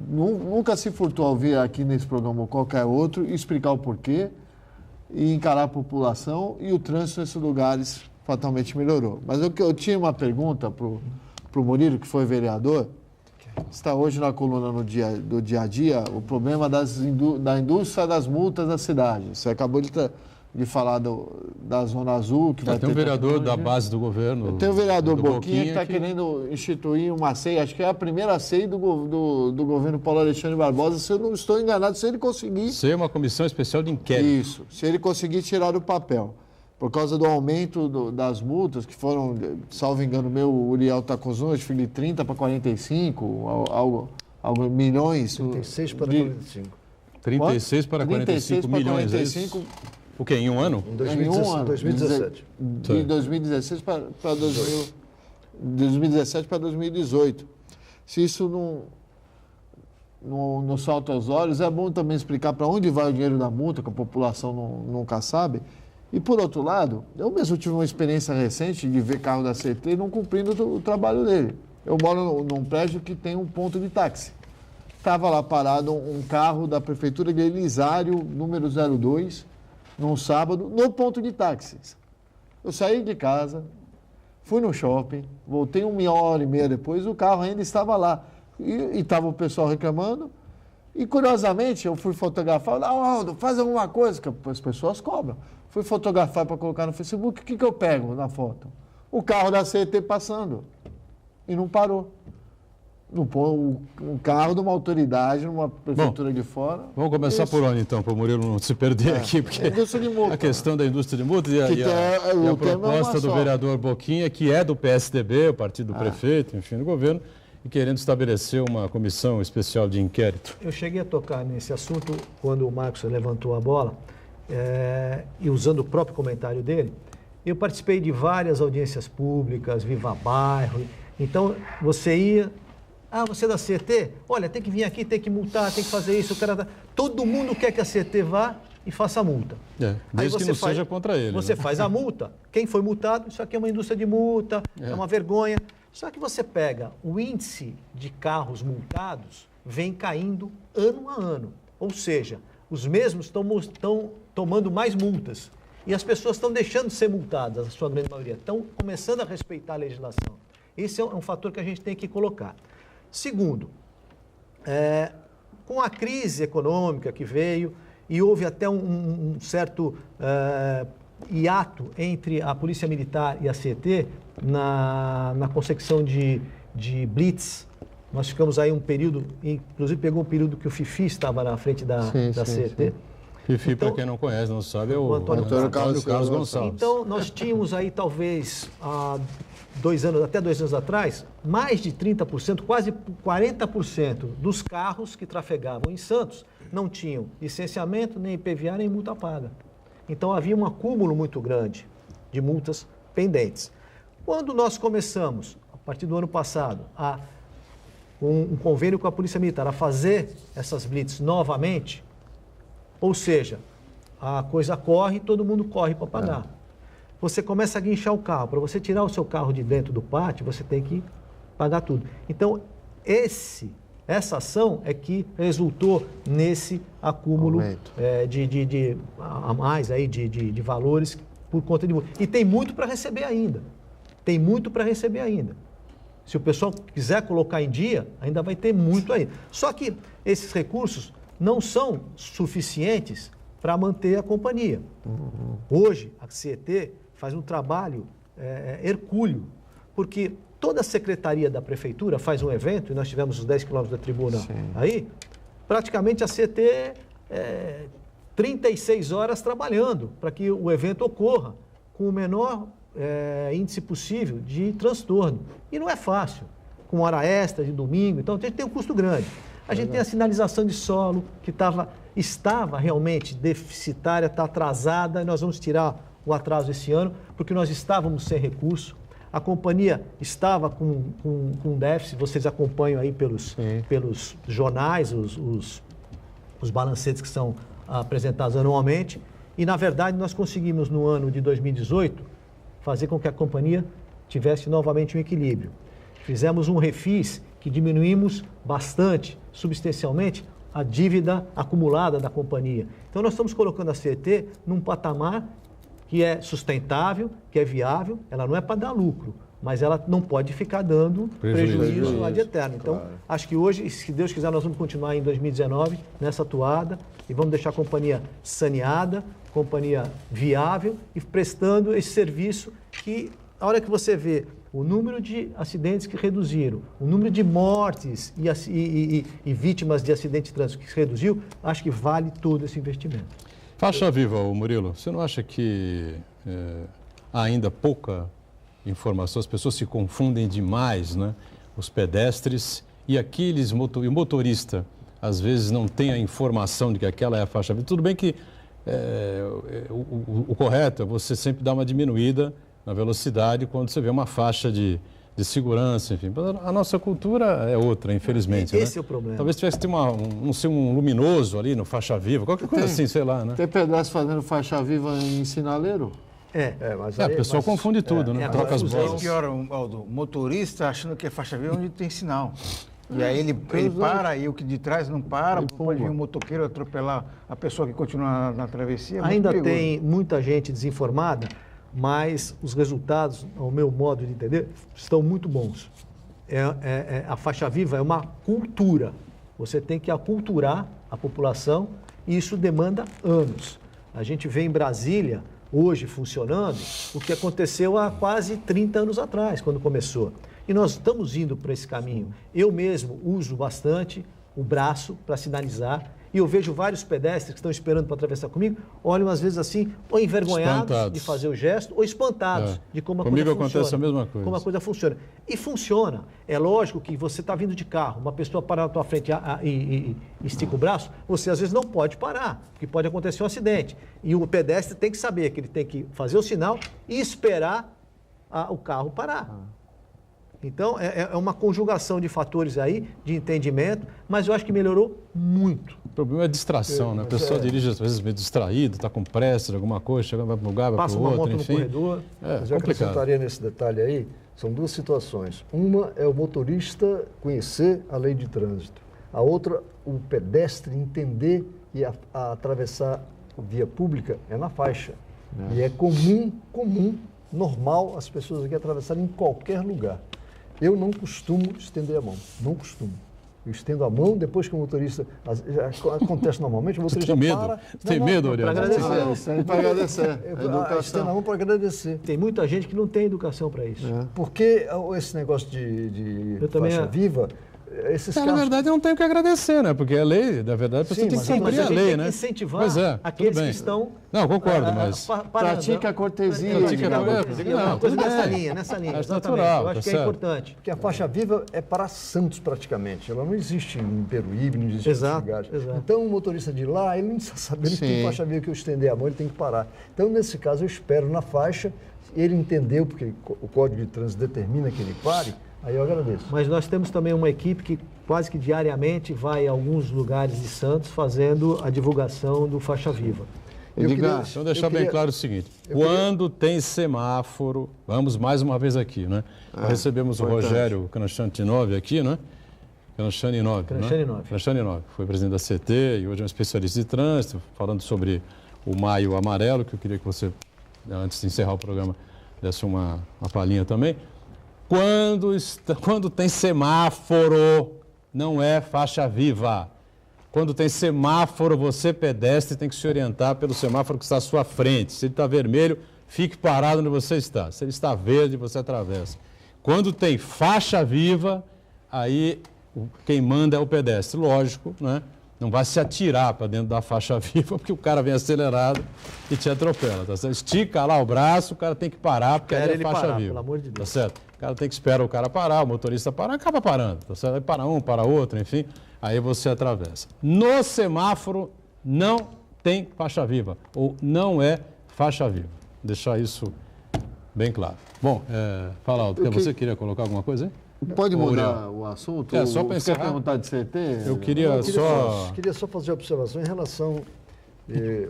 Nunca se furtou ao vir aqui nesse programa ou qualquer outro e explicar o porquê e encarar a população, e o trânsito nesses lugares fatalmente melhorou. Mas eu tinha uma pergunta para o Murilo, que foi vereador. Está hoje na coluna do dia a dia o problema da indústria das multas da cidade. Você acabou de falar da Zona Azul, que vai ter... Tem um vereador da base do governo. Tem o vereador Boquinha que está querendo instituir uma CEI, acho que é a primeira CEI do governo Paulo Alexandre Barbosa, se eu não estou enganado, se ele conseguir... Ser uma comissão especial de inquérito. Isso, se ele conseguir tirar do papel. Por causa do aumento das multas, que foram, salvo engano meu, o Uriel está com os números, de 30 para 45, algo milhões... 36 para 45. 36 para 45 milhões, é isso? O quê? Em um ano? Em 2017. De 2016 para 2017 para 2018. Se isso não salta aos olhos, é bom também explicar para onde vai o dinheiro da multa, que a população nunca sabe. E, por outro lado, eu mesmo tive uma experiência recente de ver carro da CET não cumprindo o trabalho dele. Eu moro num prédio que tem um ponto de táxi. Estava lá parado um carro da Prefeitura de Elisário, número 02, num sábado, no ponto de táxis. Eu saí de casa, fui no shopping, voltei 1h30 depois, o carro ainda estava lá. E estava o pessoal reclamando. E, curiosamente, eu fui fotografar, Aldo, faz alguma coisa, que as pessoas cobram. Fui fotografar para colocar no Facebook, o que eu pego na foto? O carro da CET passando. E não parou. Um carro de uma autoridade, numa prefeitura de fora. Vamos começar por onde, então, para o Murilo não se perder aqui, porque a questão da indústria de multa e a proposta do vereador Boquinha, que é do PSDB, o partido do prefeito, enfim, do governo, e querendo estabelecer uma comissão especial de inquérito. Eu cheguei a tocar nesse assunto quando o Marcos levantou a bola, e usando o próprio comentário dele, eu participei de várias audiências públicas, Viva Bairro, então você ia... você é da CET? Olha, tem que vir aqui, tem que multar, tem que fazer isso. Todo mundo quer que a CET vá e faça a multa. Desde que não seja contra ele. Você faz a multa. Quem foi multado, isso aqui é uma indústria de multa, é uma vergonha. Só que você pega o índice de carros multados, vem caindo ano a ano. Ou seja, os mesmos estão tomando mais multas. E as pessoas estão deixando de ser multadas, a sua grande maioria. Estão começando a respeitar a legislação. Esse é um fator que a gente tem que colocar. Segundo, com a crise econômica que veio e houve até um certo hiato entre a Polícia Militar e a CET na consecução de blitz, nós ficamos aí um período, inclusive pegou um período que o Fifi estava na frente da CET. Sim. Fifi, então, para quem não conhece, não sabe, é o Antônio Carlos Gonçalves. Então, nós tínhamos aí, talvez, até 2 anos atrás, mais de 30%, quase 40% dos carros que trafegavam em Santos não tinham licenciamento, nem IPVA, nem multa paga. Então, havia um acúmulo muito grande de multas pendentes. Quando nós começamos, a partir do ano passado, um convênio com a Polícia Militar, a fazer essas blitz novamente, ou seja, a coisa corre, todo mundo corre para pagar. Você começa a guinchar o carro. Para você tirar o seu carro de dentro do pátio, você tem que pagar tudo. Então, essa ação é que resultou nesse acúmulo a mais aí de valores por conta de multa. E tem muito para receber ainda. Se o pessoal quiser colocar em dia, ainda vai ter muito ainda. Só que esses recursos não são suficientes para manter a companhia. Hoje, a CET faz um trabalho hercúleo, porque toda a secretaria da prefeitura faz um evento, e nós tivemos os 10 quilômetros da tribuna aí, praticamente a CET 36 horas trabalhando para que o evento ocorra com o menor índice possível de transtorno. E não é fácil, com hora extra de domingo, então a gente tem um custo grande. A gente tem a sinalização de solo, que estava realmente deficitária, está atrasada, e nós vamos tirar o atraso esse ano, porque nós estávamos sem recurso. A companhia estava com déficit, vocês acompanham aí pelos jornais, os balancetes que são apresentados anualmente. E, na verdade, nós conseguimos, no ano de 2018, fazer com que a companhia tivesse novamente um equilíbrio. Fizemos um refis que diminuímos bastante, substancialmente, a dívida acumulada da companhia. Então, nós estamos colocando a CET num patamar que é sustentável, que é viável, ela não é para dar lucro, mas ela não pode ficar dando prejuízo ad eterno. Então, acho que hoje, se Deus quiser, nós vamos continuar em 2019 nessa toada e vamos deixar a companhia saneada, companhia viável e prestando esse serviço que, a hora que você vê o número de acidentes que reduziram, o número de mortes e vítimas de acidente de trânsito que se reduziu, acho que vale todo esse investimento. Faixa viva, Murilo, você não acha que há ainda pouca informação, as pessoas se confundem demais, né? Os pedestres e o motorista, às vezes não tem a informação de que aquela é a faixa viva. Tudo bem que o correto é você sempre dar uma diminuída na velocidade quando você vê uma faixa de segurança, enfim. A nossa cultura é outra, infelizmente. Esse é o problema. Talvez tivesse que ter um luminoso ali no faixa viva, qualquer coisa assim, sei lá, né? Tem pedestre fazendo faixa viva em sinaleiro? Mas a pessoa confunde tudo, né? Troca as bolas. Pior, Aldo, motorista achando que é faixa viva onde tem sinal. E aí ele para e o que de trás não para, pode vir um motoqueiro atropelar a pessoa que continua na travessia. Ainda tem muita gente desinformada. mas os resultados, ao meu modo de entender, estão muito bons. A faixa viva é uma cultura. Você tem que aculturar a população e isso demanda anos. A gente vê em Brasília, hoje funcionando, o que aconteceu há quase 30 anos atrás, quando começou. E nós estamos indo para esse caminho. Eu mesmo uso bastante o braço para sinalizar. E eu vejo vários pedestres que estão esperando para atravessar comigo, olham às vezes assim, ou envergonhados de fazer o gesto, ou espantados de como a coisa funciona. Comigo acontece a mesma coisa. Como a coisa funciona. E funciona. É lógico que você está vindo de carro, uma pessoa para na tua frente e estica o braço, você às vezes não pode parar, porque pode acontecer um acidente. E o pedestre tem que saber que ele tem que fazer o sinal e esperar o carro parar. Então, é uma conjugação de fatores aí, de entendimento, mas eu acho que melhorou muito. O problema é a distração, né? A pessoa dirige às vezes meio distraído, está com pressa de alguma coisa, chega, vai para um lugar, vai para o outro, moto enfim. No corredor. Mas eu acrescentaria nesse detalhe aí, são duas situações. Uma é o motorista conhecer a lei de trânsito. A outra, o pedestre entender e atravessar a via pública é na faixa. E é comum, normal as pessoas aqui atravessarem em qualquer lugar. Eu não costumo estender a mão, não costumo. Eu estendo a mão depois que o motorista... Acontece normalmente, o motorista para... Tem medo, Oriol? Para agradecer. Para agradecer. Eu estendo a mão para agradecer. Tem muita gente que não tem educação para isso. Porque esse negócio de faixa viva... Esses Na verdade, eu não tenho que agradecer, né? Porque a lei, na verdade, a pessoa tem que cumprir a lei, né? Incentivar aqueles que estão... Não, concordo, mas... Pratica a cortesia. Uma coisa nessa linha, exatamente. Natural, eu acho que é importante. Porque a faixa viva é para Santos, praticamente. Ela não existe em Peruíbe, não existe em outros lugares. Então, o motorista de lá, ele não está sabendo que tem faixa viva, que eu estender a mão, ele tem que parar. Então, nesse caso, eu espero na faixa, ele entendeu, porque o Código de Trânsito determina que ele pare, aí eu agradeço. Mas nós temos também uma equipe que quase que diariamente vai a alguns lugares de Santos fazendo a divulgação do Faixa Viva. Então, deixar bem claro o seguinte, quando tem semáforo, vamos mais uma vez aqui, né? Recebemos o Rogério Kranchantinov aqui, né? Kranchantinov, foi presidente da CT e hoje é um especialista de trânsito, falando sobre o Maio Amarelo, que eu queria que você, antes de encerrar o programa, desse uma palhinha também. Quando tem semáforo, não é faixa viva. Quando tem semáforo, você, pedestre, tem que se orientar pelo semáforo que está à sua frente. Se ele está vermelho, fique parado onde você está. Se ele está verde, você atravessa. Quando tem faixa viva, aí quem manda é o pedestre. Lógico, né? Não vai se atirar para dentro da faixa viva, porque o cara vem acelerado e te atropela. Tá certo? Estica lá o braço, o cara tem que parar, porque aí é faixa viva. Pelo amor de Deus. Tá certo? O cara tem que esperar o cara parar, o motorista parar, acaba parando. Tá certo? Aí para um, para outro, enfim, aí você atravessa. No semáforo não tem faixa viva, ou não é faixa viva. Deixar isso bem claro. Bom, fala, Aldo, você queria colocar alguma coisa aí? Pode mudar o assunto? Só para encerrar. Perguntar de CT? Eu queria só fazer uma observação em relação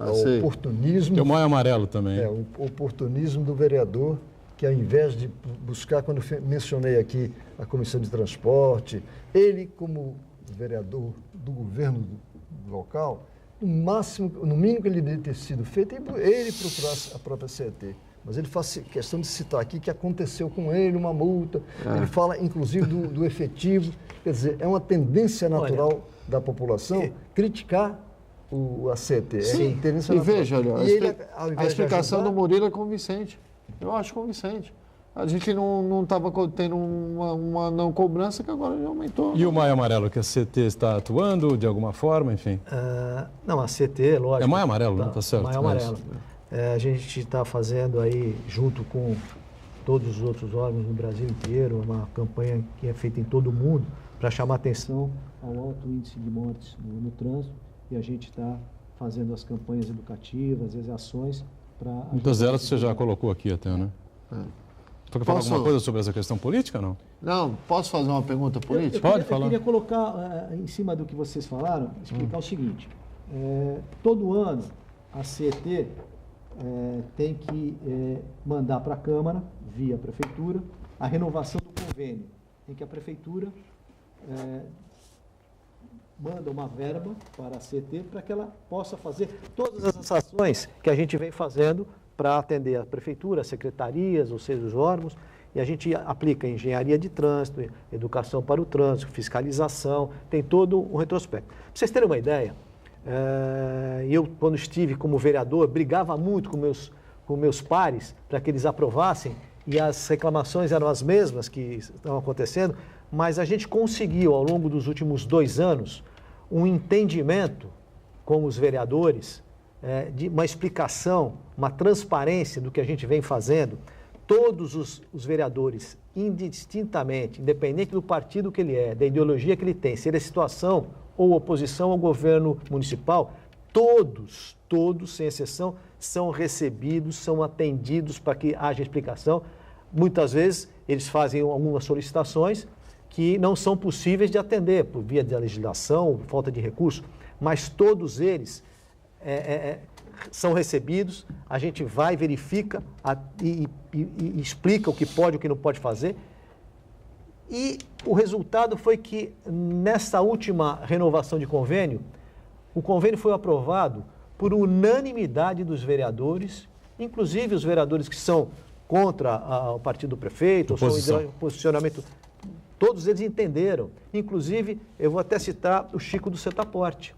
ao oportunismo. Tem o Maio Amarelo também. O oportunismo do vereador, que ao invés de buscar, quando eu mencionei aqui a Comissão de Transporte, ele como vereador do governo local, no mínimo que ele deve ter sido feito, ele procurasse a própria CET. Mas ele faz questão de citar aqui que aconteceu com ele uma multa, ele fala inclusive do efetivo, quer dizer, é uma tendência natural da população criticar a CET. Sim. E veja, olha, a explicação do Murilo é convincente. Eu acho convincente. A gente não estava tendo uma não cobrança que agora já aumentou. E o Maio Amarelo, que a CT está atuando de alguma forma, enfim? Não, a CT, lógico. É Maio Amarelo, não? Tá certo. Maio Amarelo. A gente está fazendo aí, junto com todos os outros órgãos no Brasil inteiro, uma campanha que é feita em todo o mundo para chamar atenção ao alto índice de mortes no trânsito, e a gente está fazendo as campanhas educativas, as ações para... Muitas delas você já colocou aqui até, né? Tu quer falar alguma coisa sobre essa questão política, não? Não, posso fazer uma pergunta política? Pode falar. Eu queria colocar, em cima do que vocês falaram, explicar o seguinte. Todo ano, a CET tem que mandar para a Câmara, via Prefeitura, a renovação do convênio. Tem que a Prefeitura manda uma verba para a CET para que ela possa fazer todas as ações que a gente vem fazendo para atender a prefeitura, as secretarias, ou seja, os órgãos, e a gente aplica engenharia de trânsito, educação para o trânsito, fiscalização, tem todo um retrospecto. Para vocês terem uma ideia, eu, quando estive como vereador, brigava muito com meus pares para que eles aprovassem, e as reclamações eram as mesmas que estão acontecendo, mas a gente conseguiu, ao longo dos últimos 2 anos, um entendimento com os vereadores, de uma explicação, uma transparência do que a gente vem fazendo. Todos os vereadores, indistintamente, independente do partido que ele é, da ideologia que ele tem, se ele é situação ou oposição ao governo municipal, todos, sem exceção, são recebidos, são atendidos para que haja explicação. Muitas vezes eles fazem algumas solicitações que não são possíveis de atender por via da legislação, falta de recurso, mas todos eles são recebidos, a gente vai, verifica e explica o que pode e o que não pode fazer. E o resultado foi que, nessa última renovação de convênio, o convênio foi aprovado por unanimidade dos vereadores, inclusive os vereadores que são contra o partido do prefeito, ou são posicionamento, todos eles entenderam. Inclusive, eu vou até citar o Chico do Setaporte,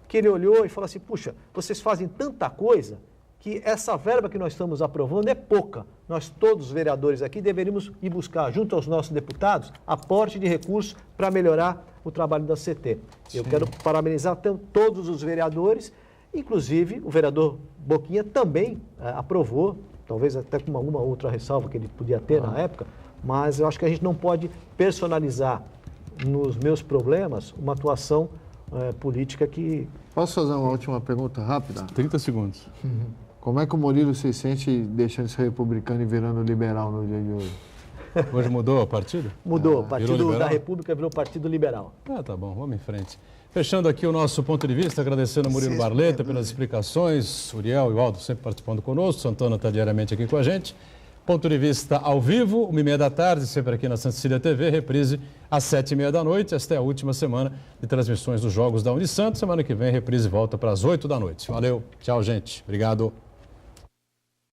que ele olhou e falou assim, puxa, vocês fazem tanta coisa que essa verba que nós estamos aprovando é pouca. Nós, todos os vereadores aqui, deveríamos ir buscar, junto aos nossos deputados, aporte de recursos para melhorar o trabalho da CT. Sim. Eu quero parabenizar todos os vereadores, inclusive o vereador Boquinha também aprovou, talvez até com alguma outra ressalva que ele podia ter na época, mas eu acho que a gente não pode personalizar nos meus problemas uma atuação política que... Posso fazer uma última pergunta rápida? 30 segundos. Como é que o Murilo se sente deixando de ser republicano e virando liberal no dia de hoje? Hoje mudou o partido? Mudou, o Partido da República virou Partido Liberal. Tá bom, vamos em frente. Fechando aqui o nosso ponto de vista, agradecendo ao Murilo Barleta pelas explicações, Uriel e o Aldo sempre participando conosco, Santana está diariamente aqui com a gente. Ponto de vista ao vivo, 1h30 da tarde, sempre aqui na Santa Cecília TV, reprise às 7h30 da noite. Esta é a última semana de transmissões dos Jogos da Unisanto. Semana que vem, reprise volta para as 8 da noite. Valeu, tchau, gente. Obrigado.